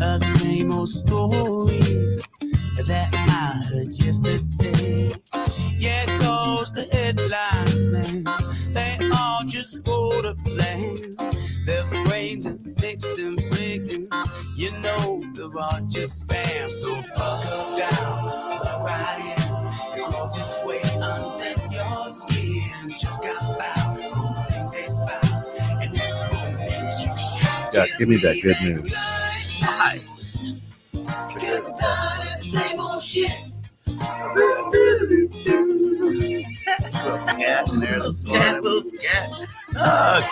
the same old story that I heard yesterday. Yeah, it goes the headlines, man. They all just go to blame. They're framed and fixed and rigged, and you know they're all just spam. So buckle down, look right in. It crawls its way under your skin. Just got bound from the things they spout, and it won't make you shout. Scott, give me that good news. Hi. Because I'm tired of the same old shit. Little scat in there, little scat.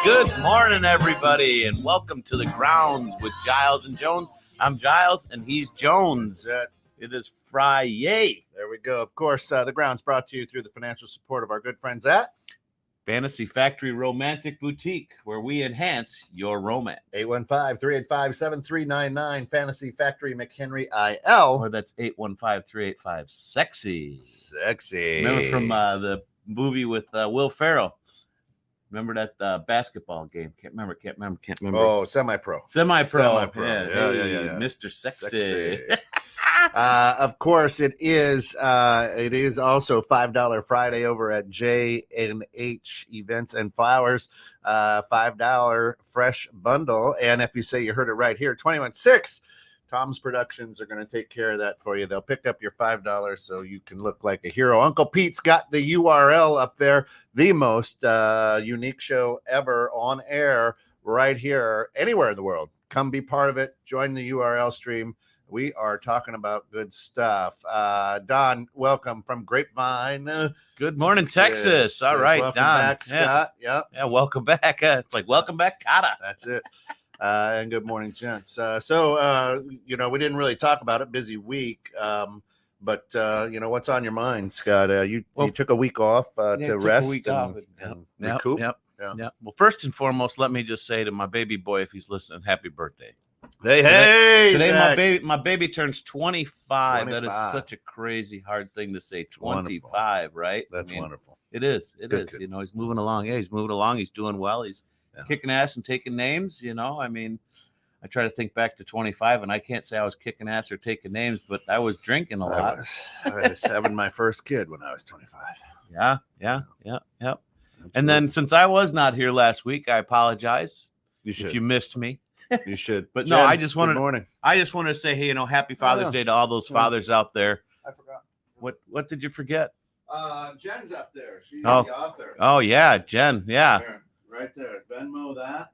Good morning, everybody, and welcome to the grounds with Giles and Jones. I'm Giles, and he's Jones. It is Friday. There we go. Of course, the grounds brought to you through the financial support of our good friends at Fantasy Factory Romantic Boutique, where we enhance your romance. 815-385-7399, Fantasy Factory McHenry IL. Or that's 815-385-SEXY. Sexy. Remember from the movie with Will Ferrell? Remember that basketball game? Can't remember. Oh, semi-pro. Semi-pro. Yeah. Mr. Sexy. Of course, it is also $5 Friday over at J&H Events and Flowers. $5 fresh bundle. And if you say you heard it right here, 21.6, Tom's Productions are going to take care of that for you. They'll pick up your $5 so you can look like a hero. Uncle Pete's got the URL up there, the most unique show ever on air right here, anywhere in the world. Come be part of it. Join the URL stream. We are talking about good stuff. Don, welcome from Grapevine. Good morning, Texas. All right, welcome Don. back, Scott. Yeah, welcome back. It's like welcome back, Kata. that's it. And good morning, gents. So we didn't really talk about it. Busy week. But what's on your mind, Scott? You took a week off to rest and recoup. Yep. Well, first and foremost, let me just say to my baby boy, if he's listening, happy birthday. Hey, today my baby turns 25. That is 25. such a crazy hard thing to say. 25, Wonderful. right? That's wonderful. It is. Good. He's moving along. Yeah, he's moving along. He's doing well. He's kicking ass and taking names. I try to think back to 25, and I can't say I was kicking ass or taking names, but I was drinking a lot. I was having my first kid when I was 25. Yeah. And then since I was not here last week, I apologize. You should. If you missed me. You should. But Jen, no, I just wanted to say, hey, happy Father's Day to all those fathers out there. I forgot. What did you forget? Jen's up there. She's the Oh. author. Oh yeah, Jen. Yeah. There, right there. Venmo that.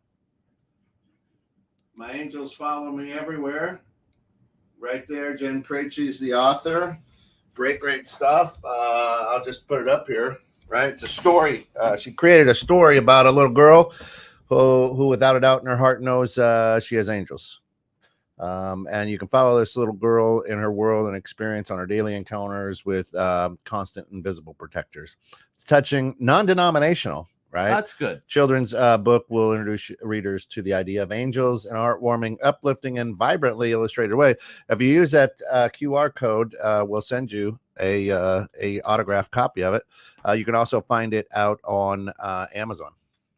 My angels follow me everywhere. Right there. Jen Krejci's the author. Great stuff. I'll just put it up here. Right. It's a story. She created a story about a little girl who without a doubt in her heart knows she has angels. And you can follow this little girl in her world and experience on her daily encounters with constant invisible protectors. It's touching, non-denominational, right? That's good. Children's book will introduce readers to the idea of angels in a heartwarming, uplifting, and vibrantly illustrated way. If you use that QR code, we'll send you a autographed copy of it. You can also find it out on Amazon.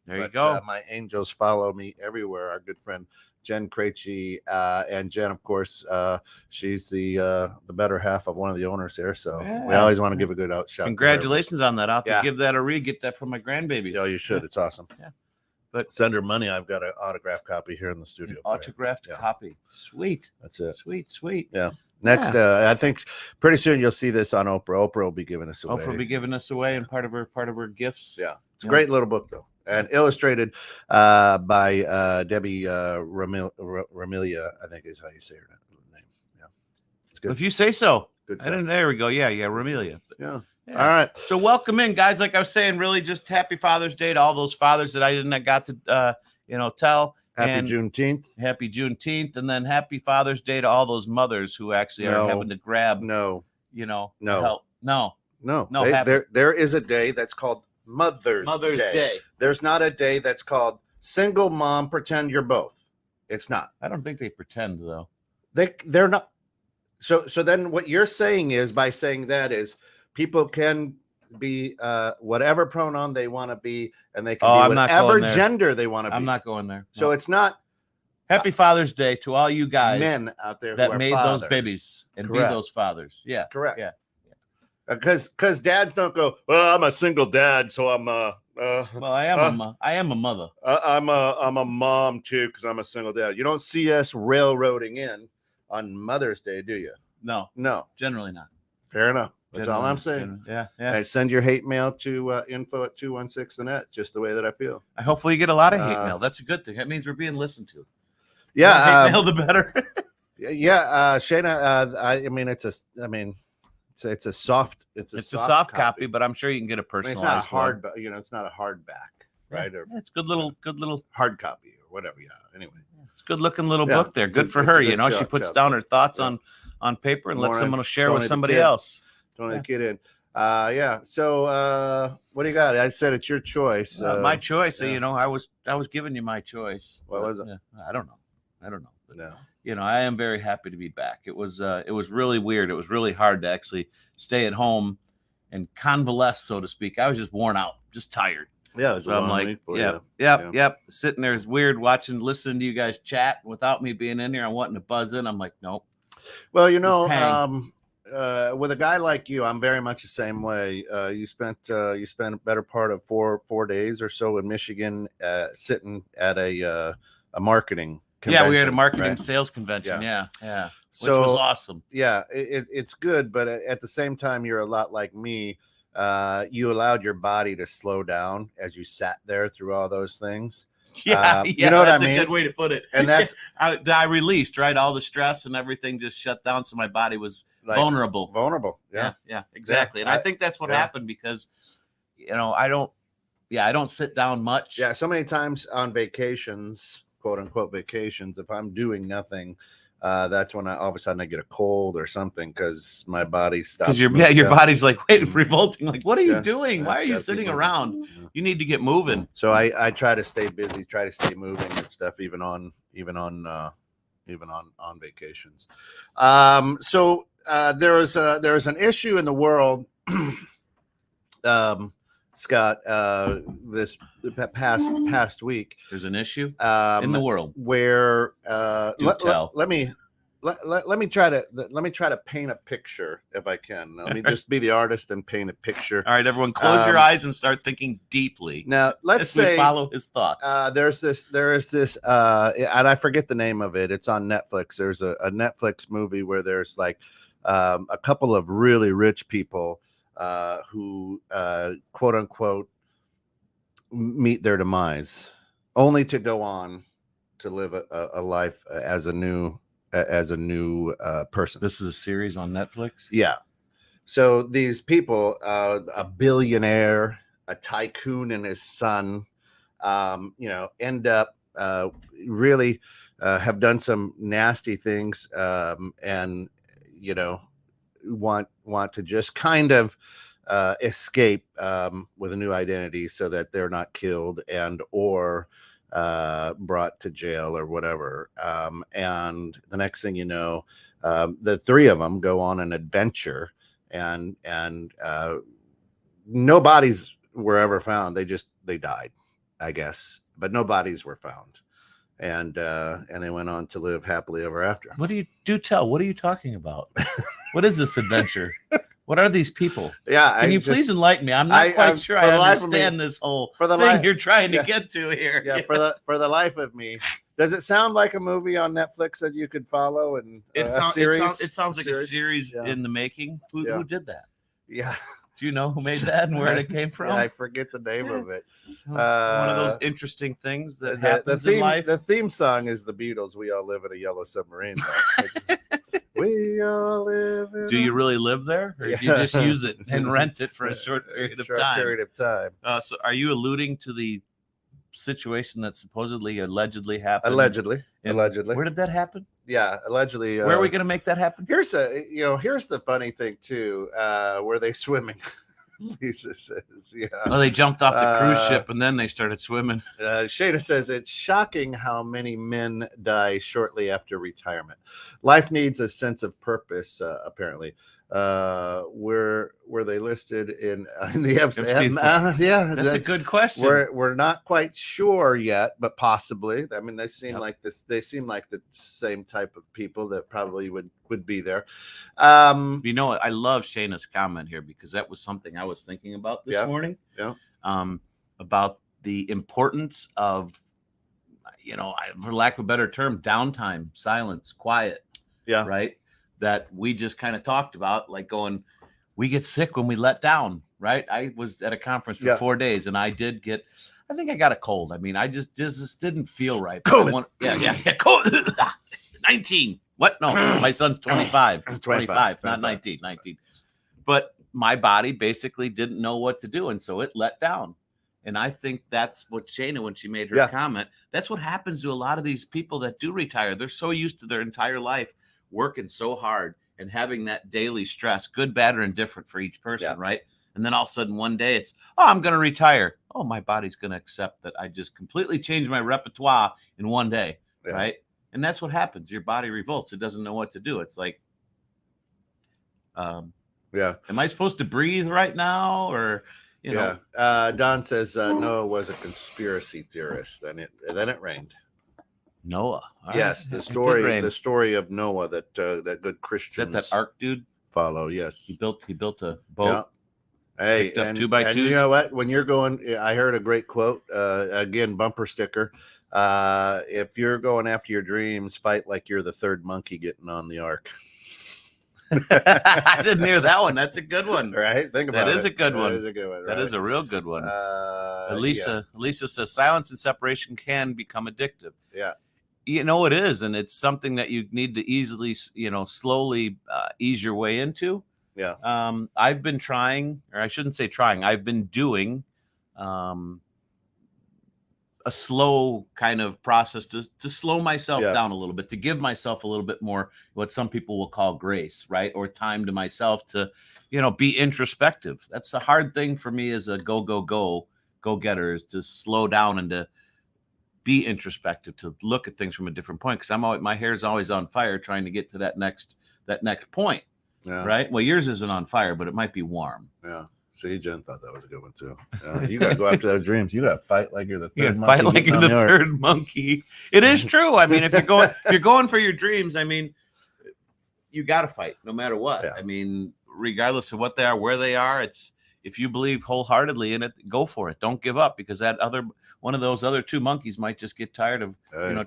There you go. My angels follow me everywhere. Our good friend Jen Krejci, and Jen, of course, she's the better half of one of the owners here. So we always want to give a good shout. Congratulations on that. I'll have to give that a read. Get that from my grandbabies. Oh, you should. It's awesome. Yeah. But send her money. I've got an autographed copy here in the studio. An autographed copy. Sweet. That's it. Sweet. Yeah. Next, I think pretty soon you'll see this on Oprah. Oprah will be giving us away. Oprah will be giving us away, and part of her gifts. Yeah. It's a great little book though. And illustrated by Debbie Ramilia, I think is how you say her name. Yeah, it's good. If you say so. Good. There we go. Yeah, Ramilia. Yeah. All right. So welcome in, guys. Like I was saying, really just happy Father's Day to all those fathers that I didn't got to tell. Happy Juneteenth. Happy Juneteenth, and then happy Father's Day to all those mothers who actually are having to grab. No. Help. No. There is a day that's called Mother's Day. There's not a day that's called Single Mom Pretend You're Both. It's not. I don't think they pretend though. They're not. So then what you're saying is, by saying that, is people can be whatever pronoun they want to be, and they can be whatever gender they want to be. I'm not going there. So it's not Happy Father's Day to all you guys men out there that who are made fathers. those babies and Correct. be those fathers. Yeah, Correct. Yeah, Because dads don't go, well, I'm a single dad, so I'm well, I am a mother. I'm a mom too, because I'm a single dad. You don't see us railroading in on Mother's Day, do you? No, generally not. Fair enough. That's all I'm saying. Yeah. And send your hate mail to info@216thenet, just the way that I feel. I hopefully you get a lot of hate mail. That's a good thing. That means we're being listened to. Yeah, the more hate mail, the better. Shayna. It's a soft. It's a soft copy, but I'm sure you can get a personalized. It's not a hard, but it's not a hardback, right? Yeah, it's good little hard copy or whatever. Yeah. Anyway, it's a good looking little book there. Good for her. She puts down her thoughts on paper and lets someone share with somebody else. Don't let the kid in. So what do you got? I said it's your choice. My choice. Yeah. I was giving you my choice. What was it? I don't know. But, no. I am very happy to be back. It was really weird. It was really hard to actually stay at home and convalesce, so to speak. I was just worn out, just tired. Yeah. So I'm like, yep. Sitting there is weird, listening to you guys chat without me being in here. I'm wanting to buzz in. I'm like, nope. Well, with a guy like you, I'm very much the same way. You spent a better part of four days or so in Michigan, sitting at a marketing convention. Yeah, we had a marketing sales convention. Yeah. So, which was awesome. Yeah, it's good, but at the same time, you're a lot like me. You allowed your body to slow down as you sat there through all those things. Yeah, you know what I mean? That's a good way to put it. And that's I released all the stress and everything just shut down, so my body was vulnerable. Yeah, exactly. And I think that's what happened because, I don't sit down much. Yeah, so many times on vacations, quote unquote vacations, if I'm doing nothing, that's when all of a sudden I get a cold or something because my body stops. Because your body's like, wait, revolting. Like, what are you doing? Why are you sitting around? You need to get moving. So I try to stay busy, try to stay moving and stuff, even on vacations. So there was an issue in the world, Scott, this past week. There's an issue in the world where let me try to paint a picture if I can. Let me just be the artist and paint a picture. All right, everyone, close your eyes and start thinking deeply. Now, let's say follow his thoughts. There is this, and I forget the name of it. It's on Netflix. There's a Netflix movie where there's like a couple of really rich people who quote unquote meet their demise, only to go on to live a life as a new person. This is a series on Netflix. Yeah. So these people, a billionaire, a tycoon, and his son, end up really have done some nasty things, and want to just kind of escape with a new identity so that they're not killed and or brought to jail or whatever. And the next thing you know, the three of them go on an adventure, and no bodies were ever found. They died, I guess, but no bodies were found. And they went on to live happily ever after. What are you talking about? What is this adventure? What are these people? Yeah. Can you please enlighten me? I'm not quite sure I understand this whole thing you're trying to get to here. Yeah, for the life of me. Does it sound like a movie on Netflix that you could follow? And it sounds like a series in the making. Who did that? Yeah. Do you know who made that and where it came from? I forget the name of it. One of those interesting things that happens in life. The theme song is the Beatles. We all live in a yellow submarine. We all live in. Do you really live there, or do you just use it and rent it for a short period of time? So, are you alluding to the situation that allegedly happened? Allegedly. Where did that happen? Yeah, allegedly. Where are we going to make that happen? Here's the funny thing too. Were they swimming? Lisa says, yeah. Well, they jumped off the cruise ship and then they started swimming. Shada says it's shocking how many men die shortly after retirement. Life needs a sense of purpose, apparently. were they listed in the Epstein episode? Yeah, That's a good question. We're not quite sure yet, but possibly. I mean, they seem like this. They seem like the same type of people that probably would be there. You know what? I love Shayna's comment here because that was something I was thinking about this morning. Yeah. About the importance of, for lack of a better term, downtime, silence, quiet. Yeah. Right. That we just kind of talked about, like going, we get sick when we let down. Right. I was at a conference for 4 days and I think I got a cold. I mean, I just didn't feel right. COVID. COVID. 19. What? No, my son's 25. He's 25, not 19. But my body basically didn't know what to do. And so it let down. And I think that's what Shayna, when she made her comment, that's what happens to a lot of these people that do retire. They're so used to their entire life working so hard and having that daily stress, good, bad, or indifferent for each person, right? And then all of a sudden one day it's, I'm going to retire. Oh, my body's going to accept that I just completely changed my repertoire in one day, right? And that's what happens. Your body revolts. It doesn't know what to do. It's like, am I supposed to breathe right now? Or, you know? Don says Noah was a conspiracy theorist. Then it rained. Noah. Yes, the story of Noah that good Christians. Is that ark dude? Follow. Yes, he built a boat. Yeah. Hey, and 2x2s. And you know what? When you're going, I heard a great quote. Again, bumper sticker. If you're going after your dreams, fight like you're the third monkey getting on the ark. I didn't hear that one. That's a good one. Right? Think about it. That is a good one. That is a good one. Right? That is a real good one. Elisa says silence and separation can become addictive. Yeah. You know it is, and it's something that you need to easily, slowly ease your way into. Yeah. I've been trying, or I shouldn't say trying. I've been doing a slow kind of process to slow myself down a little bit, to give myself a little bit more what some people will call grace, right? Or time to myself to, be introspective. That's a hard thing for me as a go-getter, is to slow down and to be introspective, to look at things from a different point. Because my hair's always on fire trying to get to that next point. Yeah. Right. Well, yours isn't on fire, but it might be warm. Yeah. See, Jen thought that was a good one too. You got to go after those dreams. You got to fight like you're the third monkey. Fight like you're the third monkey. It is true. I mean, if you're going for your dreams, I mean, you got to fight no matter what. Yeah. I mean, regardless of what they are, where they are, it's, if you believe wholeheartedly in it, go for it. Don't give up, because one of those other two monkeys might just get tired of,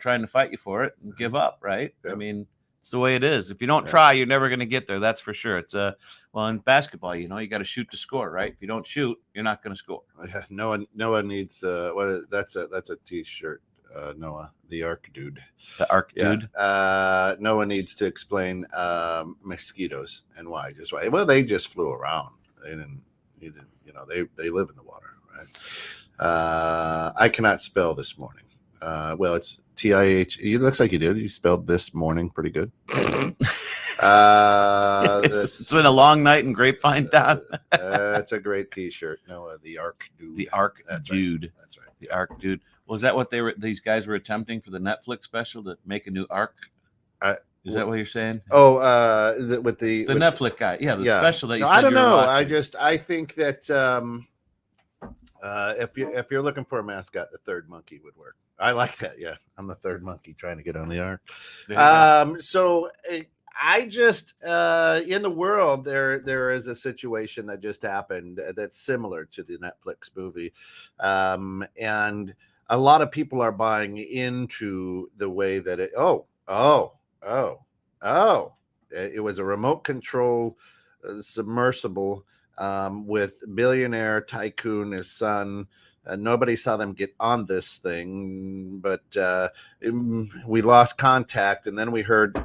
trying to fight you for it and give up. Right. Yeah. I mean, it's the way it is. If you don't try, you're never going to get there. That's for sure. It's in basketball, you got to shoot to score, right? If you don't shoot, you're not going to score. Yeah, no one needs that's a t-shirt. Noah, the ark dude. The ark dude. No one needs to explain mosquitoes and why. Just why? Well, they just flew around. They didn't. They live in the water, right? I cannot spell this morning. Well, it's TIH. It looks like you did. You spelled this morning pretty good. It's been a long night in Grapevine Town. That's a great T-shirt. Noah, the Ark Dude. The Ark Dude. Right. That's right. The Ark Dude. Was that what these guys were attempting for the Netflix special, to make a new Ark? Is that what you're saying? Oh, with the Netflix guy. Yeah, the special that you said I don't know. watching. I think that if you're looking for a mascot, the third monkey would work. I like that. Yeah, I'm the third monkey trying to get on the ark. So I just in the world there is a situation that just happened that's similar to the Netflix movie, and a lot of people are buying into the way that it. It was a remote control submersible with billionaire tycoon, his son. Nobody saw them get on this thing, but we lost contact, and then we heard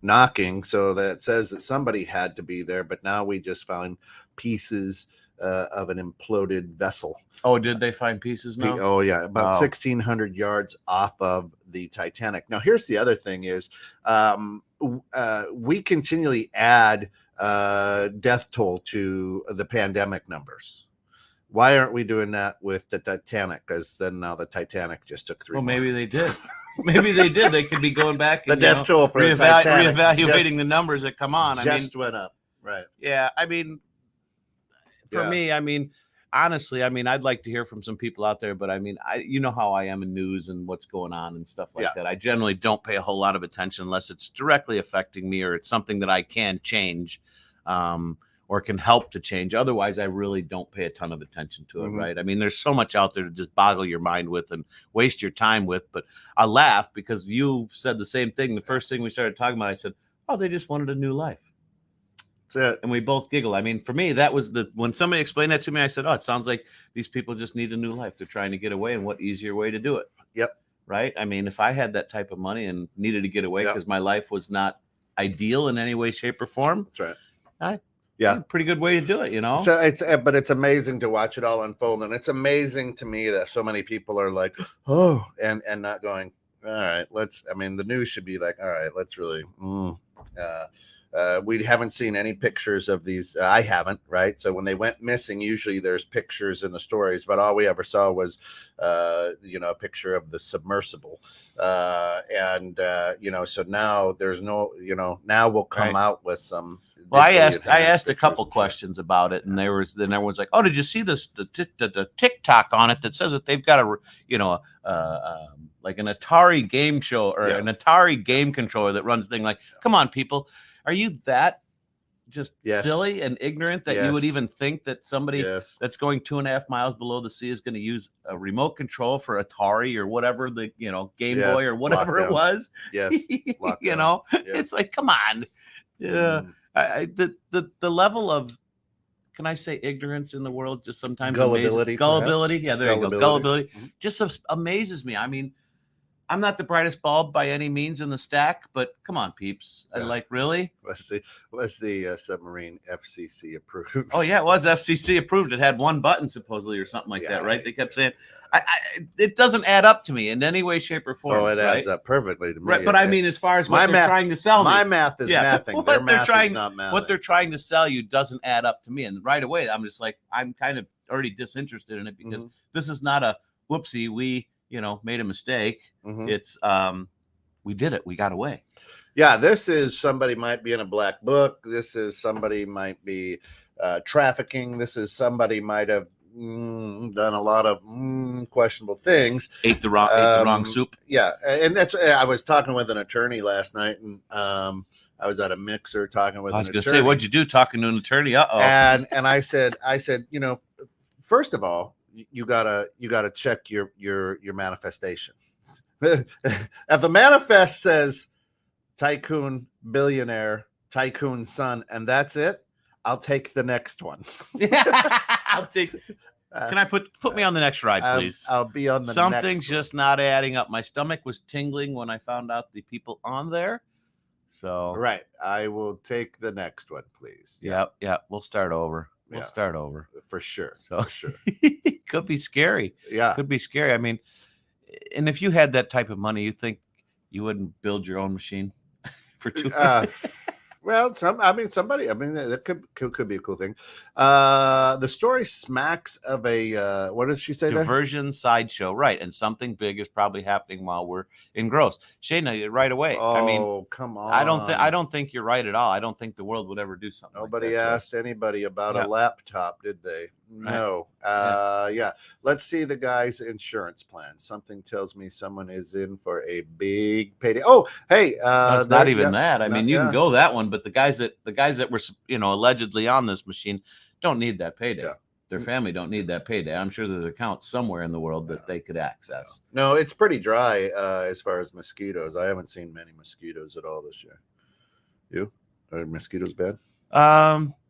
knocking, so that says that somebody had to be there. But now we just found pieces of an imploded vessel. Oh, did they find pieces now? Oh, yeah, about 1,600 yards off of the Titanic. Now, here's the other thing is we continually add death toll to the pandemic numbers. Why aren't we doing that with the Titanic? Because then now the Titanic just took 3 Well, more. maybe they did. Maybe they did. They could be going back and the death toll for the Titanic reevaluating the numbers that come on. Went up. Right. Yeah, I mean, for me, I mean, honestly, I mean, I'd like to hear from some people out there, but I mean, you know how I am in news and what's going on and stuff like that. I generally don't pay a whole lot of attention unless it's directly affecting me or it's something that I can change, or can help to change. Otherwise, I really don't pay a ton of attention to it. Right? I mean, there's so much out there to just boggle your mind with and waste your time with. But I laugh because you said the same thing. The first thing we started talking about, I said, "Oh, they just wanted a new life." That's it. And we both giggle. I mean, for me, that was when somebody explained that to me, I said, "Oh, it sounds like these people just need a new life. They're trying to get away, and what easier way to do it?" Yep. Right? I mean, if I had that type of money and needed to get away because my life was not ideal in any way, shape, or form, that's right. Pretty good way to do it, So it's amazing to watch it all unfold, and it's amazing to me that so many people are like, oh, and not going, all right, the news should be like, all right, let's really. We haven't seen any pictures of these. I haven't, right? So when they went missing, usually there's pictures in the stories, but all we ever saw was, a picture of the submersible. So now there's no, now we'll come out with some. Well, I asked a couple questions about it, and then everyone's like, "Oh, did you see this? The TikTok on it that says that they've got like an Atari game show or an Atari game controller that runs thing." Like, come on, people. Are you that just silly and ignorant that you would even think that somebody that's going 2.5 miles below the sea is going to use a remote control for Atari or whatever the Game Boy or whatever it was? Yes, It's like, come on. Yeah, the level of, can I say, ignorance in the world just sometimes gullibility. Yeah, there you go. Gullibility just amazes me. I mean, I'm not the brightest bulb by any means in the stack, but come on, peeps. I really? Was the Submarine FCC approved? Oh, yeah, it was FCC approved. It had one button supposedly or something like that, right? They kept saying, it doesn't add up to me in any way, shape, or form. Oh, it adds up perfectly to me. Right, but I mean, as far as what they're trying to sell me. My math is mathing. Their math is not mathing. What they're trying to sell you doesn't add up to me. And right away, I'm just like, I'm kind of already disinterested in it because this is not a whoopsie. We made a mistake. It's we did it. We got away. Yeah, this is somebody might be in a black book. This is somebody might be trafficking. This is somebody might have done a lot of questionable things. Ate the wrong soup. Yeah, and that's. I was talking with an attorney last night, and I was at a mixer talking with. I was going to say, what'd you do talking to an attorney? And I said, first of all, you gotta check your manifestation. If the manifest says tycoon, billionaire, tycoon son, and that's it, I'll take the next one. I'll take. Can I put me on the next ride, please? I'll be on the Something's next just not adding up. My stomach was tingling when I found out the people on there. So right, I will take the next one, please. Yeah. We'll start over. We'll start over for sure. So for sure. It could be scary. Yeah, could be scary. I mean, and if you had that type of money, you think you wouldn't build your own machine for two? Well, somebody. I mean, that could be a cool thing. The story smacks of a what does she say? Diversion sideshow, right? And something big is probably happening while we're engrossed. Shayna, right away. Oh, I mean, come on! I don't think you're right at all. I don't think the world would ever do something. Nobody like that, asked anybody about a laptop, did they? No. Right. Let's see the guy's insurance plan. Something tells me someone is in for a big payday. Oh, hey, it's not even that. I mean, you can go that one, but the guys that were allegedly on this machine don't need that payday. Yeah. Their family don't need that payday. I'm sure there's accounts somewhere in the world that they could access. No, it's pretty dry as far as mosquitoes. I haven't seen many mosquitoes at all this year. You? Are mosquitoes bad?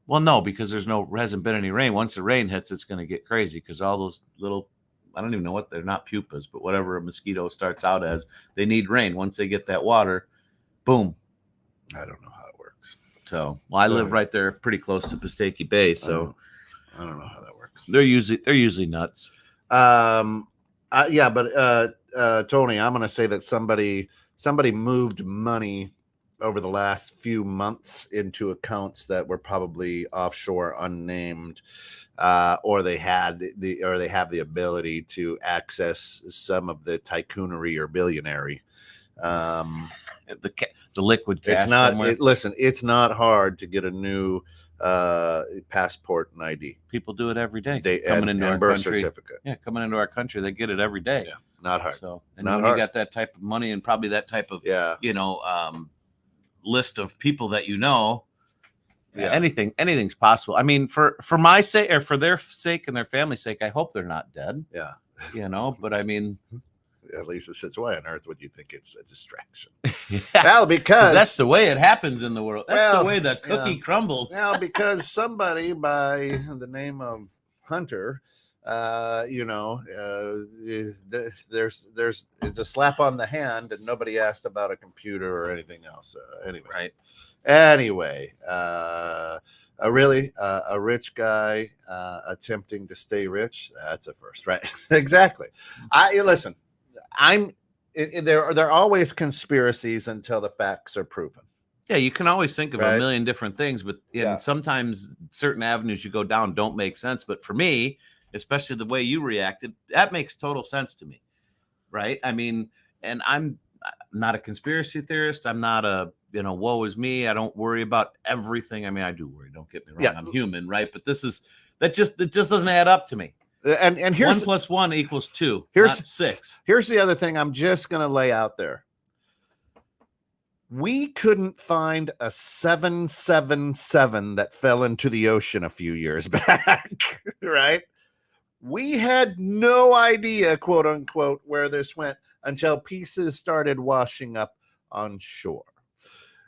Well, no, because hasn't been any rain. Once the rain hits, it's going to get crazy because all those little, I don't even know what they're not pupas, but whatever a mosquito starts out as, they need rain. Once they get that water, boom. I don't know how it works. So, I live right there, pretty close to Pistaki Bay. So, I don't know how that works. They're usually nuts. Tony, I'm going to say that somebody moved money over the last few months into accounts that were probably offshore, unnamed, or they have the ability to access some of the tycoonery or billionary. The liquid cash. It's not. Listen, it's not hard to get a new passport and ID. People do it every day. They coming into our birth country. certificate. Yeah, coming into our country, they get it every day. Yeah, not hard. So, and not when hard. you got that type of money and probably that type of list of people that anything's possible. I mean, for my sake or for their sake and their family's sake, I hope they're not dead. Yeah, but I mean. At least it says, why on earth would you think it's a distraction? Yeah. Well, because that's the way it happens in the world. That's the way the cookie crumbles. Well, because somebody by the name of Hunter, there's it's a slap on the hand, and nobody asked about a computer or anything else. Anyway, right. Anyway, a rich guy attempting to stay rich. That's a first, right? Exactly. Listen. There are always conspiracies until the facts are proven. Yeah, you can always think of a million different things, but sometimes certain avenues you go down don't make sense. But for me, especially the way you reacted, that makes total sense to me, right? I mean, and I'm not a conspiracy theorist. I'm not a woe is me. I don't worry about everything. I mean, I do worry. Don't get me wrong. Yeah. I'm human, right? But it just doesn't add up to me. And here's 1 + 1 = 2. Here's not 6. Here's the other thing I'm just going to lay out there. We couldn't find a 777 that fell into the ocean a few years back, right? We had no idea, quote unquote, where this went until pieces started washing up on shore.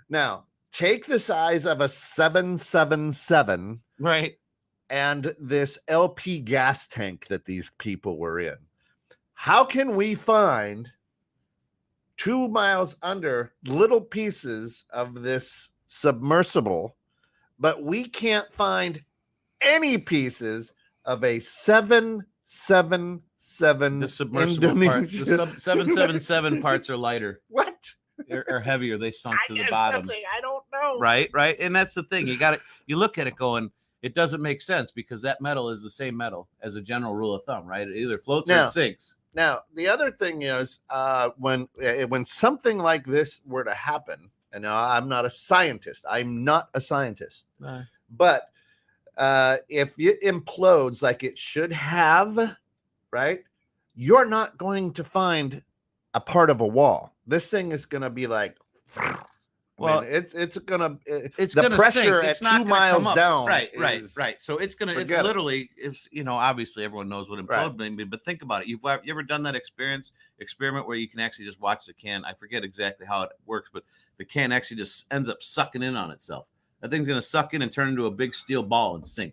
Now, take the size of a 777, right? And this LP gas tank that these people were in. How can we find 2 miles under little pieces of this submersible, but we can't find any pieces of a 777? The submersible parts, the 777 parts are lighter. What? Or heavier. They sunk to the bottom. I don't know. Right. And that's the thing. You look at it going, it doesn't make sense because that metal is the same metal as a general rule of thumb, right? It either floats or it sinks. Now, the other thing is when something like this were to happen, and now I'm not a scientist. But if it implodes like it should have, right, you're not going to find a part of a wall. This thing is going to be like... Well, it's gonna pressure sink. At 2 miles down. Right. So it's literally, obviously everyone knows what implode means, but think about it. You ever done that experiment where you can actually just watch the can? I forget exactly how it works, but the can actually just ends up sucking in on itself. That thing's gonna suck in and turn into a big steel ball and sink.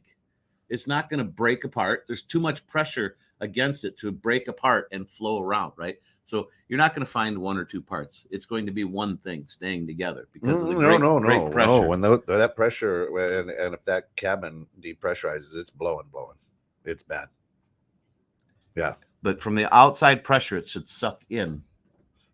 It's not gonna break apart. There's too much pressure against it to break apart and flow around, right? So you're not going to find 1 or 2 parts. It's going to be one thing staying together because of the great pressure. No. When that pressure, and if that cabin depressurizes, it's blowing. It's bad. Yeah. But from the outside pressure, it should suck in.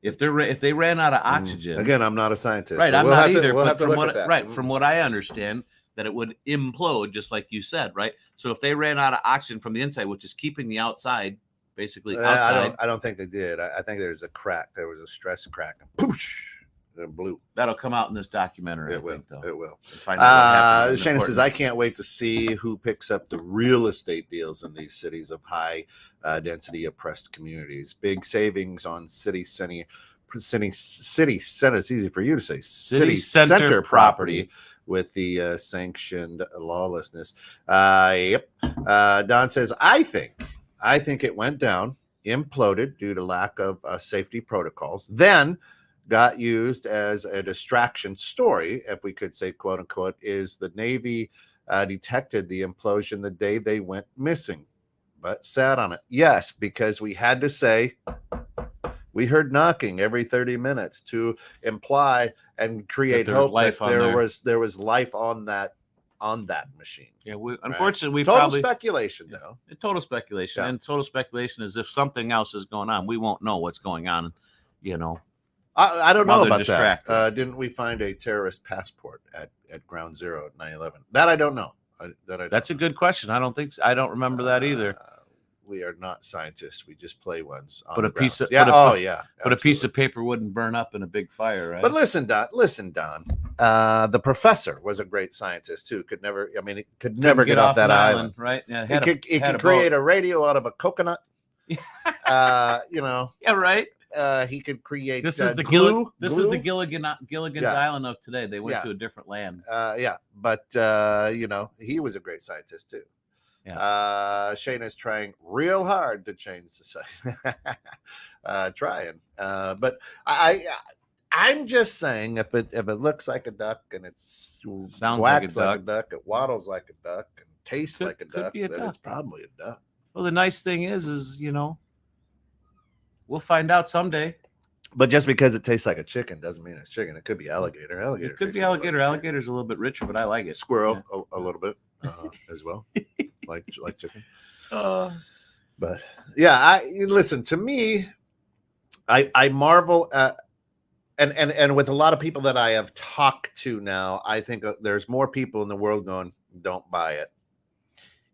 If they ran out of oxygen. Again, I'm not a scientist. Right, I'm not either. But from what I understand, that it would implode, just like you said, right? So if they ran out of oxygen from the inside, which is keeping the outside basically outside. I don't think they did. I think there's a crack. There was a stress crack. And poosh, it blew. That'll come out in this documentary. It will. Find out what Shannon says, I can't wait to see who picks up the real estate deals in these cities of high density oppressed communities. Big savings on city center. It's easy for you to say. City center property. With the sanctioned lawlessness. Yep. Don says, I think it went down, imploded due to lack of safety protocols, then got used as a distraction story, if we could say, quote unquote, is the Navy detected the implosion the day they went missing, but sat on it. Yes, because we had to say, we heard knocking every 30 minutes to imply and create hope that there was life on that machine. Yeah, unfortunately, we total probably speculation though. Total speculation, and total speculation is if something else is going on, we won't know what's going on. I don't know about that. Didn't we find a terrorist passport at Ground Zero at 9/11? That I don't know. That's a good question. I don't think so. I don't remember that either. We are not scientists. We just play ones. But a piece of a piece of paper wouldn't burn up in a big fire, right? But listen, Don. The professor was a great scientist too. Could never get off that island. Right? Yeah, It could create a radio out of a coconut. Yeah, right. He could create. This is the glue. This is the Gilligan's Island of today. They went Yeah. to a different land. But he was a great scientist too. Yeah. Shane is trying real hard to change the site. Trying, but I'm just saying if it looks like a duck and it Sounds like a duck, it waddles like a duck and tastes like a duck, be a then duck. it's probably a duck. Well, the nice thing is we'll find out someday. But just because it tastes like a chicken doesn't mean it's chicken. It could be alligator. It could be alligator. Alligator's a little bit richer, but I like it. Squirrel a little bit as well, like chicken. But yeah, listen to me. I marvel at and with a lot of people that I have talked to now, I think there's more people in the world going, "Don't buy it."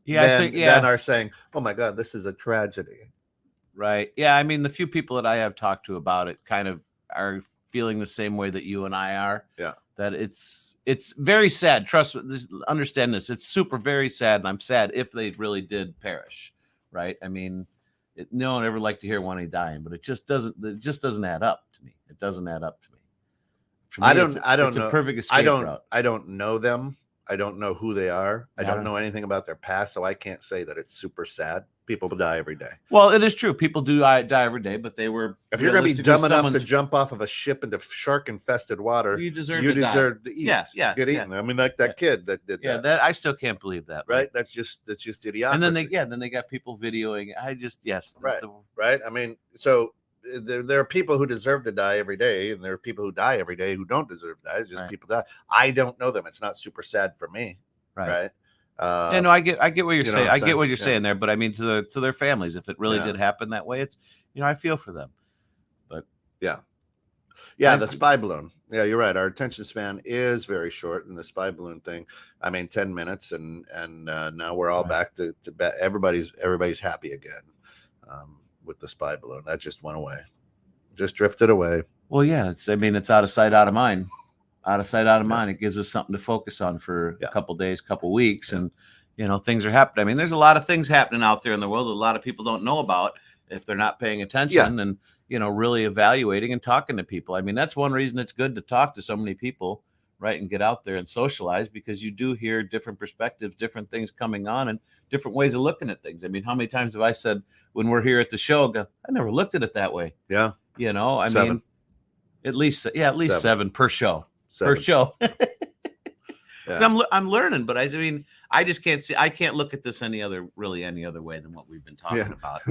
Yeah, than are saying, "Oh my God, this is a tragedy." Right. Yeah. I mean, the few people that I have talked to about it kind of are feeling the same way that you and I are. Yeah. That it's very sad. Trust me, understand this. It's super very sad, and I'm sad if they really did perish. Right. I mean, no one ever like to hear one dying, but it just doesn't add up to me. It doesn't add up to me. For me I don't it's know. A perfect escape route. I don't know them. I don't know who they are. I don't know anything about their past, so I can't say that it's super sad. People die every day. Well, it is true. People do die every day, but they were. If you're going to be dumb enough to jump off of a ship into shark-infested water, you deserve to eat. Yeah, get eaten. I mean, like that kid that did that. Yeah, that I still can't believe that. Right? That's just idiocracy. And then they got people videoing. Right. I mean, so there are people who deserve to die every day, and there are people who die every day who don't deserve to die. It's just people die. I don't know them. It's not super sad for me. Right. I get what you're saying. I get what you're saying there, but I mean to their families, if it really did happen that way, it's I feel for them. But the spy balloon. Yeah, you're right. Our attention span is very short in the spy balloon thing. I mean, 10 minutes, and now we're all back to everybody's happy again with the spy balloon. That just went away, just drifted away. Well, yeah, it's out of sight, out of mind. Out of sight, out of mind. It gives us something to focus on for a couple days, couple weeks, and things are happening. I mean, there's a lot of things happening out there in the world that a lot of people don't know about if they're not paying attention and really evaluating and talking to people. I mean, that's one reason it's good to talk to so many people, right, and get out there and socialize, because you do hear different perspectives, different things coming on, and different ways of looking at things. I mean, how many times have I said when we're here at the show, I never looked at it that way. Yeah, I mean, at least seven per show. Per show. I'm learning, but I mean, I just can't see. I can't look at this any other way than what we've been talking about.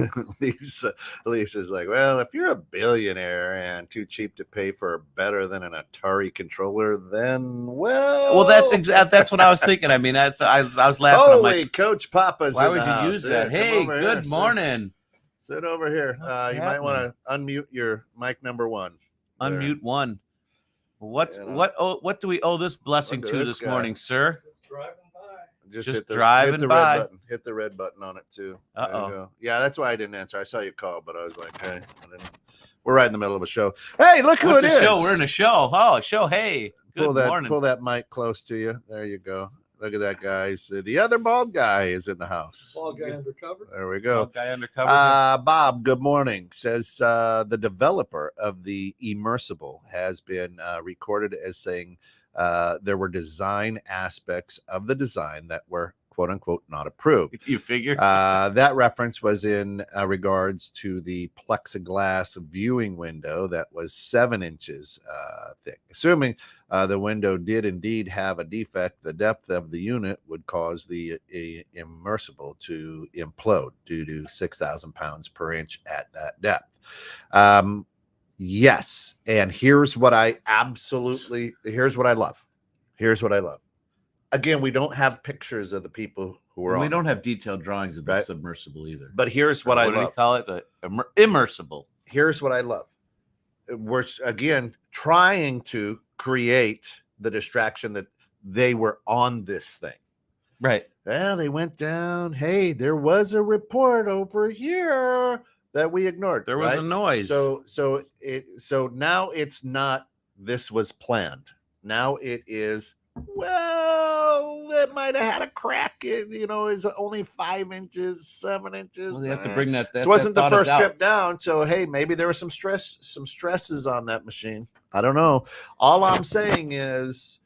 Lisa's like, well, if you're a billionaire and too cheap to pay for better than an Atari controller, then that's what I was thinking. I mean, I was laughing. Holy, Coach Papa's. Why in would the you house. use that? Hey, good morning. Sit over here. You might want to unmute your mic number one. Unmute one. What do we owe this blessing to this morning, sir? Just driving by. Hit the red button on it too. Uh-oh. Yeah, that's why I didn't answer. I saw you call, but I was like, hey, we're right in the middle of a show. Hey, look who it is. Show? We're in a show. Oh, a show. Hey, good morning. Pull that mic close to you. There you go. Look at that, guys. The other bald guy is in the house. Bald guy undercover. There we go. Bald guy undercover. Bob, good morning. Says the developer of the Immersible has been recorded as saying there were design aspects of the design that were quote unquote not approved. You figure? That reference was in regards to the plexiglass viewing window that was 7 inches thick. Assuming the window did indeed have a defect, the depth of the unit would cause the immersible to implode due to 6,000 pounds per inch at that depth. Yes, and here's what I love. Again, we don't have pictures of the people who are on. We don't have detailed drawings of the submersible either. But here's what I love. What do you call it? The immersible. Here's what I love. We're, again, trying to create the distraction that they were on this thing. Right. Well, they went down. Hey, there was a report over here that we ignored. There was a noise. So now it's not this was planned. Now it is, well, it might have had a crack. It, is only 5 inches, 7 inches. Well, they have to bring that. This wasn't the thought of first doubt. trip down, so hey, maybe there was some stresses on that machine. I don't know. All I'm saying is,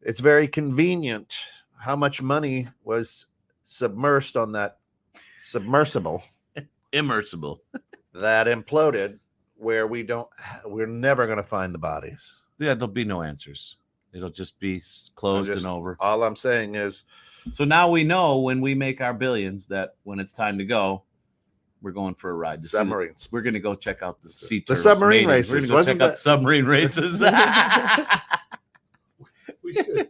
it's very convenient how much money was submersed on that submersible Immersible. that imploded, where we're never going to find the bodies. Yeah, there'll be no answers. It'll just be closed and over. All I'm saying is, so now we know when we make our billions that when it's time to go, we're going for a ride. The submarines. We're going to go check out the sea The turtles submarine mating. We're races. going to go check out the submarine races. We should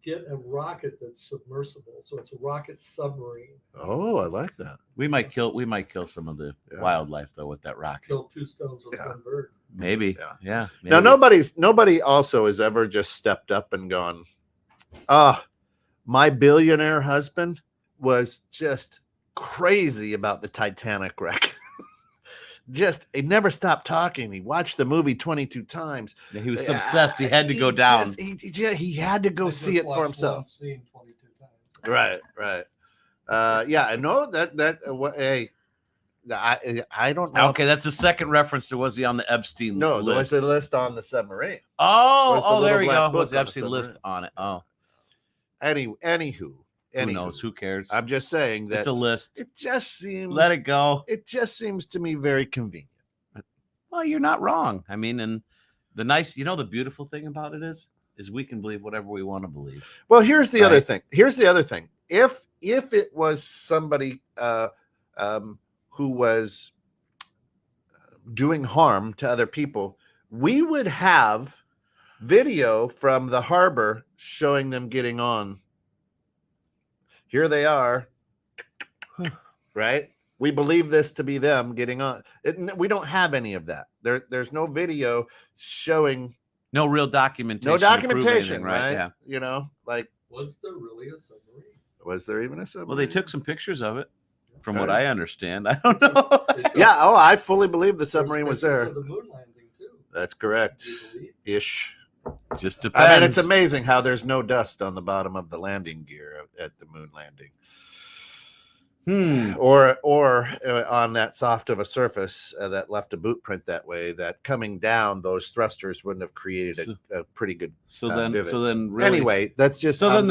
get a rocket that's submersible, so it's a rocket submarine. Oh, I like that. we might kill some of the wildlife though with that rocket. Kill 2 stones with one bird. Maybe. Yeah. Maybe. Now nobody also has ever just stepped up and gone, my billionaire husband was just crazy about the Titanic wreck. He never stopped talking. He watched the movie 22 times. Yeah, he was obsessed. He had to go down. He had to go see it for himself. One scene 22 times. Right. I know that. Hey, I don't know. Okay, that's the second reference. Was he on the Epstein No, list? there was the list on the submarine. Was the Oh, there little we black go. book Was the on the Epstein list submarine. on it? Oh, Anywho, who knows? Who cares? I'm just saying that It's a list. it just seems. Let it go. It just seems to me very convenient. Well, you're not wrong. I mean, and the beautiful thing about it is we can believe whatever we want to believe. Well, here's the other Right. thing. If it was somebody who was doing harm to other people, we would have video from the harbor showing them getting on. Here they are, right? We believe this to be them getting on. We don't have any of that. There's no video showing. No real documentation. No to prove documentation, anything, right? Yeah. Like, Was there really a submarine? was there even a submarine? Well, they took some pictures of it, from what Okay. I understand. I don't know. They took Yeah. Oh, I fully believe the there's submarine was pictures there. of the moon landing too. That's correct. Do you believe? Ish. Just depends. I mean, it's amazing how there's no dust on the bottom of the landing gear at the moon landing, or on that soft of a surface that left a boot print that way. That coming down, those thrusters wouldn't have created a pretty good. So divot. then, really, Anyway, that's just then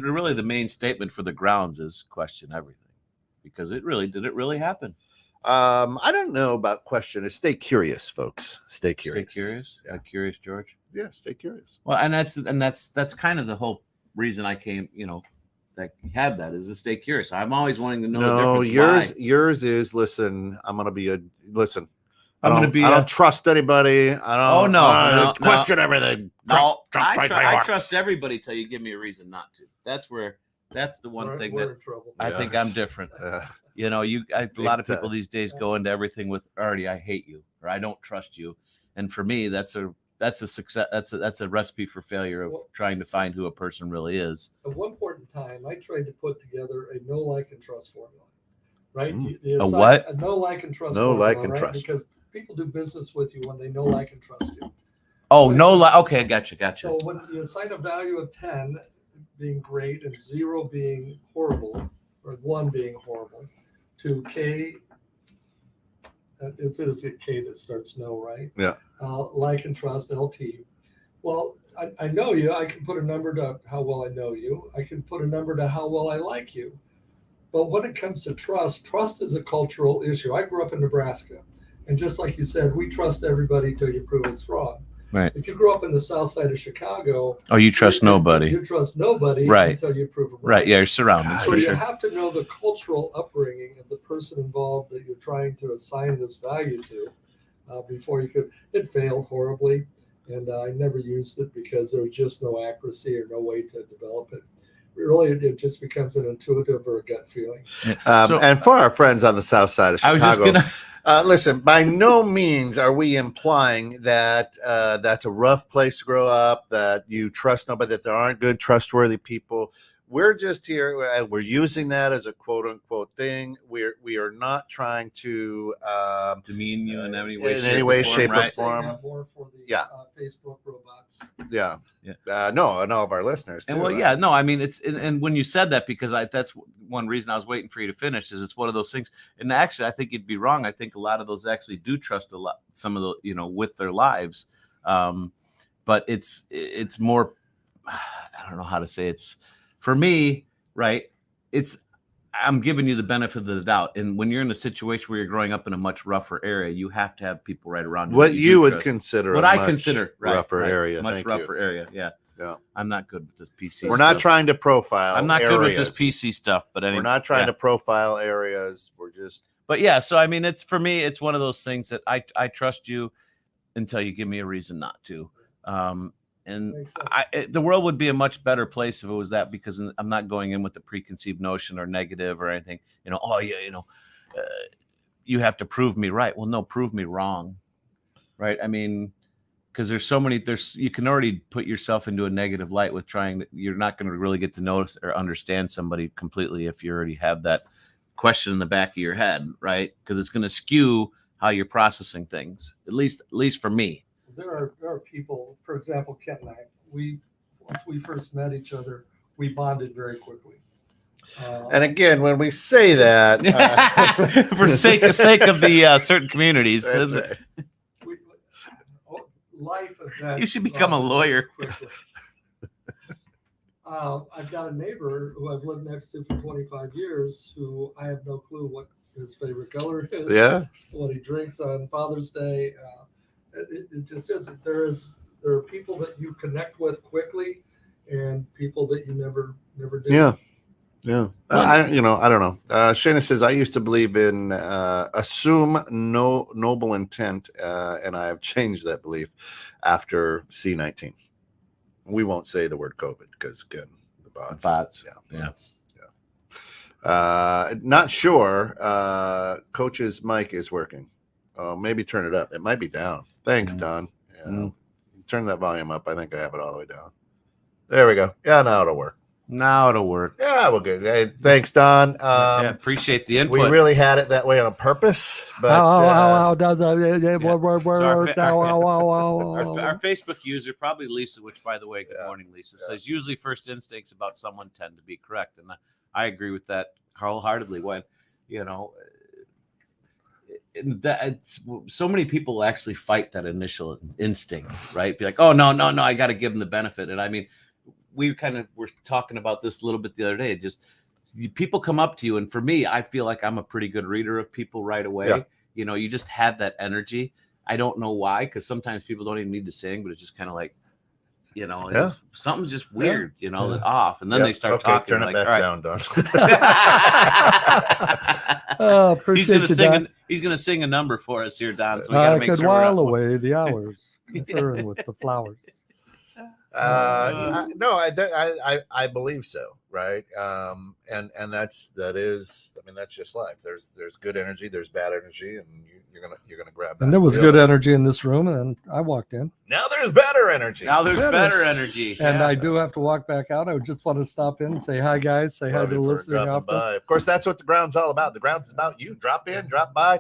really the main statement for the grounds is question everything, because did it really happen? I don't know about question. Stay curious, folks. Stay curious. Stay curious. Yeah. Like Curious George. Yeah, stay curious. Well, and that's kind of the whole reason I came. That you have that is to stay curious. I'm always wanting to know. No, the difference. yours is listen. I'm gonna be listen. I'm gonna be. I don't trust anybody. I don't. Oh, no, question everything. No, I trust everybody till you give me a reason not to. That's the one thing We're that in trouble. I think I'm different. A lot of people these days go into everything with already I hate you or I don't trust you, and for me that's a success. That's a recipe for failure of trying to find who a person really is. At one point in time, I tried to put together a no like and trust formula. Right? A what? A no like and trust. No formula, like and right? trust. Because people do business with you when they know, like, and trust you. Oh no! Okay, gotcha. So when you assign a value of 10 being great and 0 being horrible, or 1 being horrible, to K, it is a K that starts no, right? Yeah. Like and trust, LT. Well, I know you. I can put a number to how well I know you. I can put a number to how well I like you. But when it comes to trust is a cultural issue. I grew up in Nebraska. And just like you said, we trust everybody till you prove it's wrong. Right. If you grow up in the south side of Chicago, Oh, you trust nobody. You trust nobody Right. until you prove them wrong. Right. Yeah, your surroundings So for you sure. have to know the cultural upbringing of the person involved that you're trying to assign this value to before you could. It failed horribly, and I never used it because there was just no accuracy or no way to develop it. Really, it just becomes an intuitive or a gut feeling. And for our friends on the south side of I was just Chicago, gonna. listen, by no means are we implying that that's a rough place to grow up, that you trust nobody, that there aren't good, trustworthy people. We're just here. We're using that as a quote unquote thing. We are not trying to demean you in any way, in any way, shape, or right? form. More for the Yeah. Facebook robots. Yeah. Yeah. No, and all of our listeners too. And well, yeah, no, I mean, it's and when you said that, because that's one reason I was waiting for you to finish, is it's one of those things. And actually, I think you'd be wrong. I think a lot of those actually do trust a lot, some of the, you know, with their lives. But it's more, I don't know how to say it's for me, right? I'm giving you the benefit of the doubt. And when you're in a situation where you're growing up in a much rougher area, you have to have people right around you. What you would trust. consider What a I much consider rougher area. Much Thank rougher you. area. Yeah. Yeah. I'm not good with this PC. We're stuff. not trying to profile. I'm not areas. good with this PC stuff, but anyway, we're not trying to profile areas. We're just. But yeah, so I mean, it's for me, it's one of those things that I trust you until you give me a reason not to. And the world would be a much better place if it was that, because I'm not going in with the preconceived notion or negative or anything. You know, oh yeah, you know, you have to prove me right. Well, no, prove me wrong, right? I mean, because you can already put yourself into a negative light with you're not going to really get to know or understand somebody completely if you already have that question in the back of your head, right? Because it's going to skew how you're processing things, at least for me. There are people, for example, Kent and I, once we first met each other, we bonded very quickly. And again, when we say that, for sake of the certain communities, right. Life events. You should become a lawyer. I've got a neighbor who I've lived next to for 25 years, who I have no clue what his favorite color is. Yeah. What he drinks on Father's Day. It just is. There are people that you connect with quickly, and people that you never did. Yeah. I don't know. Shana says, I used to believe in assume no noble intent, and I have changed that belief after C-19. We won't say the word COVID because, again, the bots. Yeah. Not sure. Coach's mic is working. Maybe turn it up. It might be down. Thanks, Don. Yeah. Turn that volume up. I think I have it all the way down. There we go. Yeah, now it'll work. Yeah, well, good. Hey, thanks, Don. Appreciate the input. We really had it that way on purpose. But how does our Facebook user, probably Lisa, which, by the way, good morning, Lisa, says usually first instincts about someone tend to be correct, and I agree with that wholeheartedly. When so many people actually fight that initial instinct, right? Be like, oh no, I got to give them the benefit, and I mean. We kind of were talking about this a little bit the other day. People come up to you, and for me, I feel like I'm a pretty good reader of people right away. Yeah. You know, you just have that energy. I don't know why, because sometimes people don't even need to sing, but it's just kind of like, something's just weird, off, and then they start talking. Turn it like, back all right. down, Don. He's gonna sing a number for us here, Don. So we gotta make sure. I could while away the hours, conferring with the flowers. No, I believe so, right? And that's just life. There's good energy, there's bad energy, and you're gonna grab that. And there was good energy in this room, and I walked in. Now there's better energy. And I do have to walk back out. I just want to stop in and say hi, guys. Say hi to the listening office. Of course, that's what the ground's all about. The ground's about you. Drop in, drop by,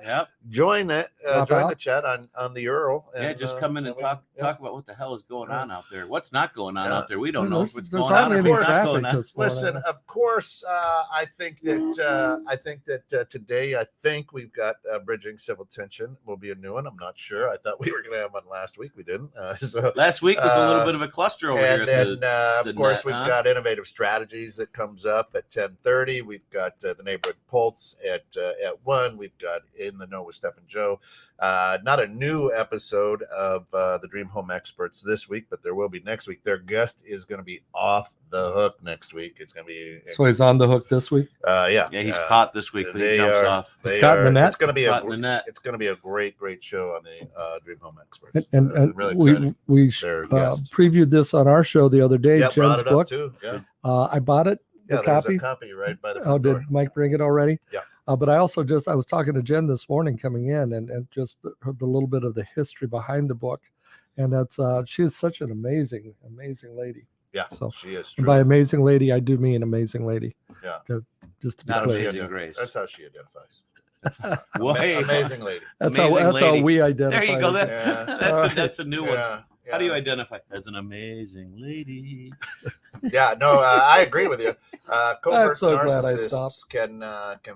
join it, join the chat on the URL. And, just come in and talk about what the hell is going on out there. What's not going on out there? We don't know what's going on. Of course, listen. Of course, I think that today, I think we've got Bridging Civil Tension will be a new one. I'm not sure. I thought we were going to have one last week. We didn't. So last week was a little bit of a cluster over here. And then, of course, we've got Innovative Strategies that comes up at 10:30. We've got the Neighborhood Pulse at 1. We've got In the Know with Steph and Joe. Not a new episode of the Dream Home Experts this week, but there will be next week. Their guest is going to be off the hook next week. It's going to be. So he's on the hook this week. Yeah, he's caught this week. But he jumps off. He's caught in the net. It's going to be It's going to be a great show on the Dream Home Experts. And really we previewed this on our show the other day. Jen's book. Too. Yeah. I bought it. Yeah, there's a copy right by the front door. Did Mike bring it already? Yeah. But I also I was talking to Jen this morning coming in, and just the little bit of the history behind the book, and that's she's such an amazing lady. Yeah, So, she is and true. by amazing lady, I do mean amazing lady. Yeah. Just to be Not clear. Amazing Grace. That's how she identifies. Way Amazing lady. That's Amazing how lady. we identify. There you go. as- That's a new one. Yeah. How do you identify as an amazing lady? Yeah, no, I agree with you. Covert so glad I narcissists can